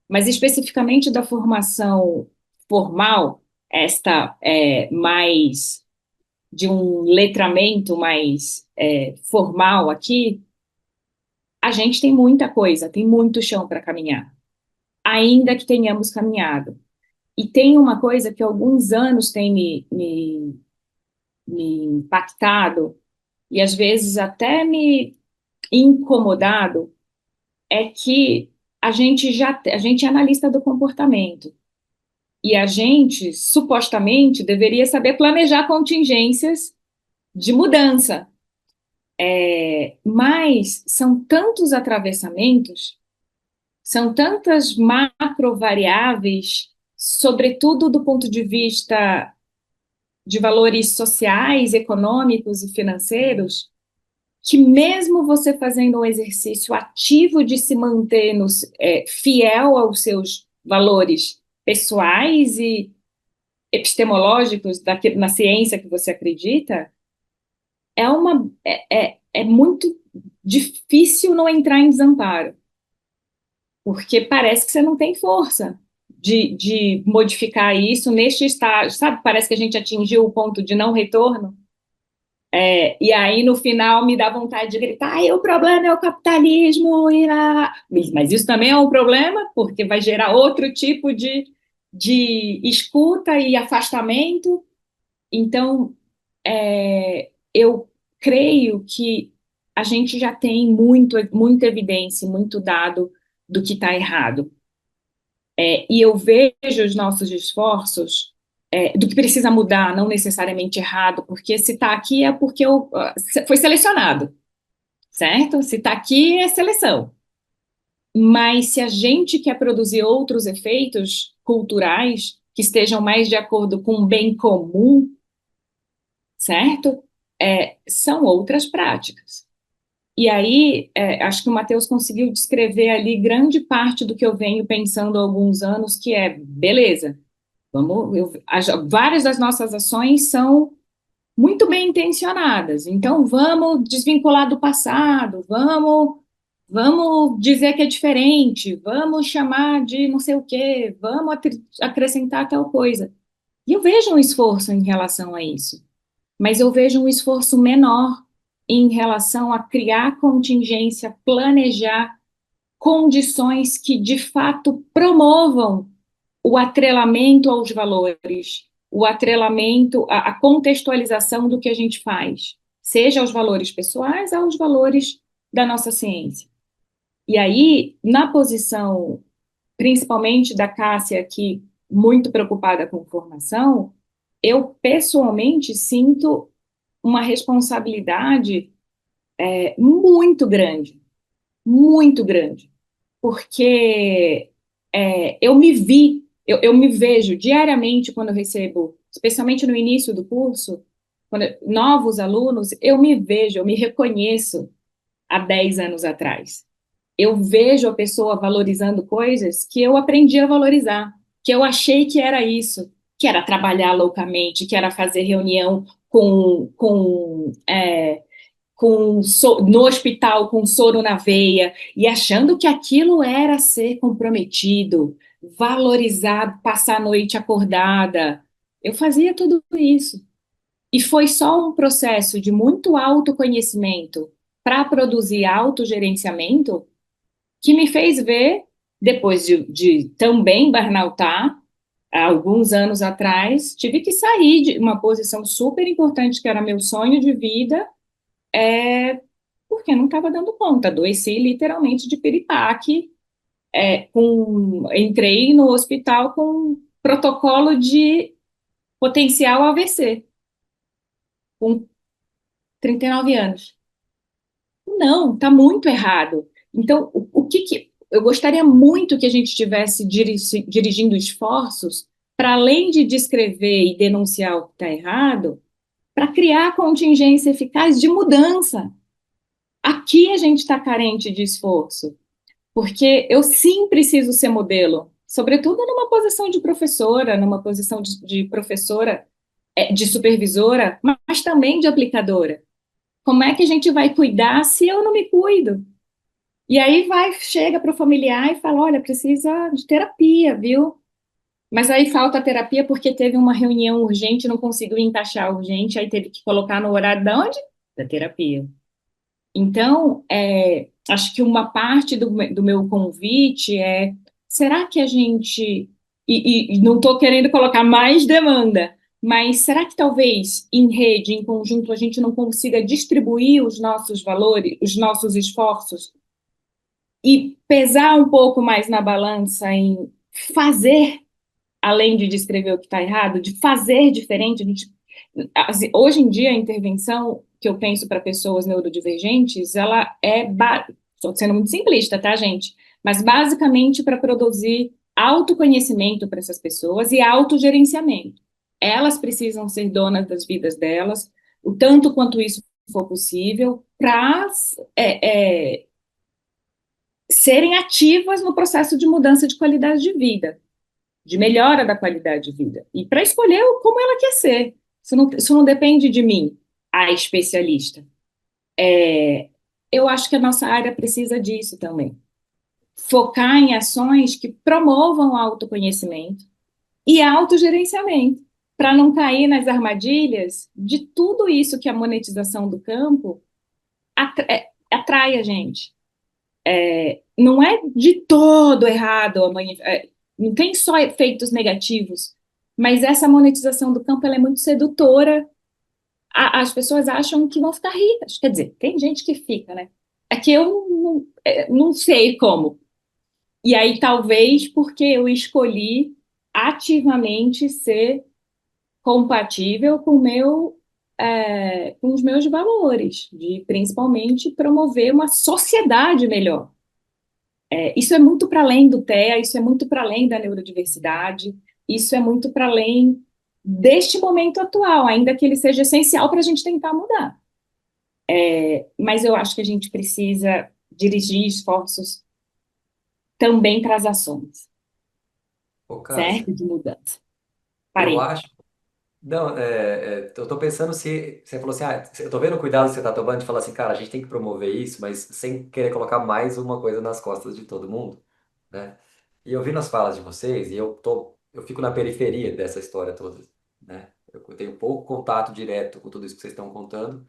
[SPEAKER 4] mas especificamente da formação formal, esta é mais de um letramento mais formal aqui, a gente tem muita coisa, tem muito chão para caminhar, ainda que tenhamos caminhado. E tem uma coisa que há alguns anos tem me impactado, e às vezes até me incomodado, é que a gente é analista do comportamento. E a gente, supostamente, deveria saber planejar contingências de mudança. Mas são tantos atravessamentos, são tantas macrovariáveis, sobretudo do ponto de vista de valores sociais, econômicos e financeiros, que mesmo você fazendo um exercício ativo de se manter fiel aos seus valores pessoais e epistemológicos na ciência que você acredita, é muito difícil não entrar em desamparo, porque parece que você não tem força de modificar isso neste estágio, sabe? Parece que a gente atingiu o ponto de não retorno. E aí, no final, me dá vontade de gritar, o problema é o capitalismo, mas isso também é um problema, porque vai gerar outro tipo de escuta e afastamento. Então, eu creio que a gente já tem muita evidência, muito dado do que está errado. E eu vejo os nossos esforços do que precisa mudar, não necessariamente errado, porque se está aqui é porque foi selecionado, certo? Se está aqui é seleção. Mas se a gente quer produzir outros efeitos culturais que estejam mais de acordo com o bem comum, certo? São outras práticas. E aí, acho que o Matheus conseguiu descrever ali grande parte do que eu venho pensando há alguns anos, que beleza, várias das nossas ações são muito bem intencionadas, então vamos desvincular do passado, vamos dizer que é diferente, vamos chamar de não sei o quê, vamos acrescentar tal coisa. E eu vejo um esforço em relação a isso, mas eu vejo um esforço menor em relação a criar contingência, planejar condições que, de fato, promovam o atrelamento aos valores, o atrelamento, a contextualização do que a gente faz, seja aos valores pessoais, aos valores da nossa ciência. E aí, na posição, principalmente da Cássia, aqui, muito preocupada com formação, eu, pessoalmente, sinto uma responsabilidade muito grande, porque eu me vejo diariamente quando eu recebo, especialmente no início do curso, novos alunos, eu me reconheço há 10 anos atrás. Eu vejo a pessoa valorizando coisas que eu aprendi a valorizar, que eu achei que era isso, que era trabalhar loucamente, que era fazer reunião no hospital com soro na veia, e achando que aquilo era ser comprometido, valorizado, passar a noite acordada. Eu fazia tudo isso. E foi só um processo de muito autoconhecimento para produzir autogerenciamento que me fez ver, depois de também burnoutar, há alguns anos atrás, tive que sair de uma posição super importante, que era meu sonho de vida, porque não estava dando conta, adoeci literalmente de piripaque, entrei no hospital com protocolo de potencial AVC, com 39 anos. Não, está muito errado. Então, o que eu gostaria muito que a gente estivesse dirigindo esforços para além de descrever e denunciar o que está errado, para criar contingência eficaz de mudança. Aqui a gente está carente de esforço, porque eu sim preciso ser modelo, sobretudo numa posição de professora, numa posição de professora, de supervisora, mas também de aplicadora. Como é que a gente vai cuidar se eu não me cuido? E aí chega para o familiar e fala, olha, precisa de terapia, viu? Mas aí falta terapia porque teve uma reunião urgente, não conseguiu encaixar urgente, aí teve que colocar no horário da onde? Da terapia. Então, acho que uma parte do meu convite será que a gente, e não estou querendo colocar mais demanda, mas será que talvez em rede, em conjunto, a gente não consiga distribuir os nossos valores, os nossos esforços e pesar um pouco mais na balança em fazer, além de descrever o que está errado, de fazer diferente? Hoje em dia, a intervenção que eu penso para pessoas neurodivergentes, ela estou sendo muito simplista, tá, gente? Mas basicamente para produzir autoconhecimento para essas pessoas e autogerenciamento. Elas precisam ser donas das vidas delas, o tanto quanto isso for possível, para serem ativas no processo de mudança de qualidade de vida, de melhora da qualidade de vida, e para escolher como ela quer ser. Isso não depende de mim, a especialista. Eu acho que a nossa área precisa disso também. Focar em ações que promovam o autoconhecimento e autogerenciamento, para não cair nas armadilhas de tudo isso que a monetização do campo atrai a gente. Não é de todo errado, não tem só efeitos negativos, mas essa monetização do campo ela é muito sedutora. As pessoas acham que vão ficar ricas. Quer dizer, tem gente que fica, né? É que eu não sei como. E aí, talvez, porque eu escolhi ativamente ser compatível com os meus valores, de principalmente promover uma sociedade melhor. Isso é muito para além do TEA, isso é muito para além da neurodiversidade, isso é muito para além deste momento atual, ainda que ele seja essencial para a gente tentar mudar. Mas eu acho que a gente precisa dirigir esforços também para as ações,
[SPEAKER 1] Ô, Cássia,
[SPEAKER 4] certo? De mudança.
[SPEAKER 1] eu
[SPEAKER 4] Parei.
[SPEAKER 1] acho. Não, eu tô pensando se você falou assim, eu tô vendo o cuidado que você tá tomando de falar assim, cara, a gente tem que promover isso, mas sem querer colocar mais uma coisa nas costas de todo mundo, né? E eu vi nas falas de vocês e eu fico na periferia dessa história toda, né? Eu tenho pouco contato direto com tudo isso que vocês estão contando.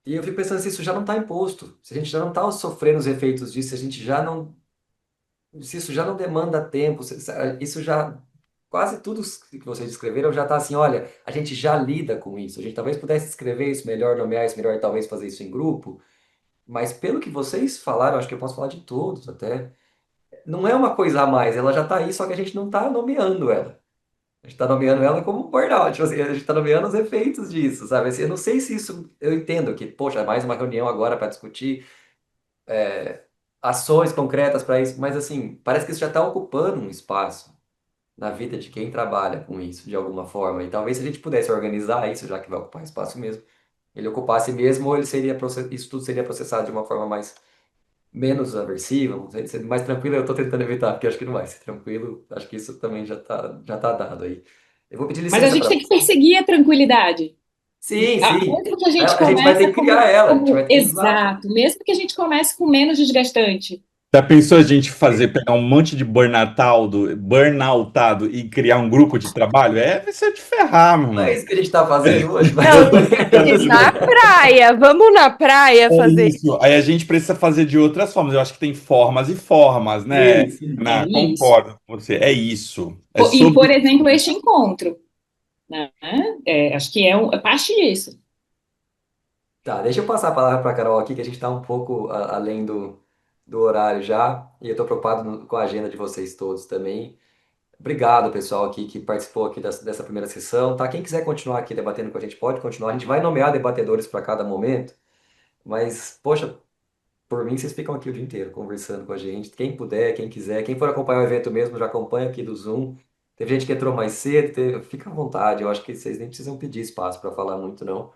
[SPEAKER 1] E eu fico pensando se isso já não está imposto, se a gente já não está sofrendo os efeitos disso, se a gente já não, se isso já não demanda tempo, isso já, quase tudo que vocês descreveram já está assim, olha, a gente já lida com isso, a gente talvez pudesse escrever isso melhor, nomear isso melhor e talvez fazer isso em grupo, mas pelo que vocês falaram, acho que eu posso falar de todos até, não é uma coisa a mais, ela já está aí, só que a gente não está nomeando ela. A gente está nomeando ela como um burnout, tipo assim, a gente está nomeando os efeitos disso, sabe? Assim, eu não sei se isso, eu entendo que, poxa, é mais uma reunião agora para discutir ações concretas para isso, mas assim, parece que isso já está ocupando um espaço na vida de quem trabalha com isso de alguma forma. E talvez se a gente pudesse organizar isso, já que vai ocupar espaço mesmo, ele ocupasse mesmo, ou ele seria isso tudo seria processado de uma forma mais menos aversiva, ser mais tranquila. Eu estou tentando evitar, porque eu acho que não vai ser tranquilo. Acho que isso também já tá dado aí. Eu vou pedir
[SPEAKER 4] Mas a
[SPEAKER 1] licença
[SPEAKER 4] gente
[SPEAKER 1] para.
[SPEAKER 4] tem que perseguir a tranquilidade.
[SPEAKER 1] Sim, sim.
[SPEAKER 4] Mesmo que a gente
[SPEAKER 1] A gente vai ter
[SPEAKER 4] comece
[SPEAKER 1] que criar ela, a gente vai ter que. Exato.
[SPEAKER 4] exato, mesmo que a gente comece com menos desgastante.
[SPEAKER 7] Já pensou a gente pegar um monte de burnoutado e criar um grupo de trabalho? Vai ser de ferrar, meu
[SPEAKER 1] Não é
[SPEAKER 7] irmão.
[SPEAKER 1] isso que a gente está fazendo hoje, mas
[SPEAKER 3] Não,
[SPEAKER 1] tudo bem.
[SPEAKER 3] na praia, vamos na praia
[SPEAKER 7] É
[SPEAKER 3] fazer.
[SPEAKER 7] isso. Aí a gente precisa fazer de outras formas. Eu acho que tem formas e formas, né?
[SPEAKER 1] Sim, sim.
[SPEAKER 4] É isso.
[SPEAKER 7] Concordo com você. É isso. É
[SPEAKER 4] E,
[SPEAKER 7] sobre.
[SPEAKER 4] por exemplo, este encontro, né? Acho que é parte disso.
[SPEAKER 1] Tá, deixa eu passar a palavra para a Carol aqui, que a gente está um pouco além do horário já, e eu estou preocupado com a agenda de vocês todos também. Obrigado, pessoal aqui que participou aqui dessa primeira sessão, tá? Quem quiser continuar aqui debatendo com a gente pode continuar. A gente vai nomear debatedores para cada momento, mas, poxa, por mim, vocês ficam aqui o dia inteiro conversando com a gente. Quem puder, quem quiser, quem for acompanhar o evento mesmo, já acompanha aqui do Zoom. Teve gente que entrou mais cedo, fica à vontade. Eu acho que vocês nem precisam pedir espaço para falar muito, não.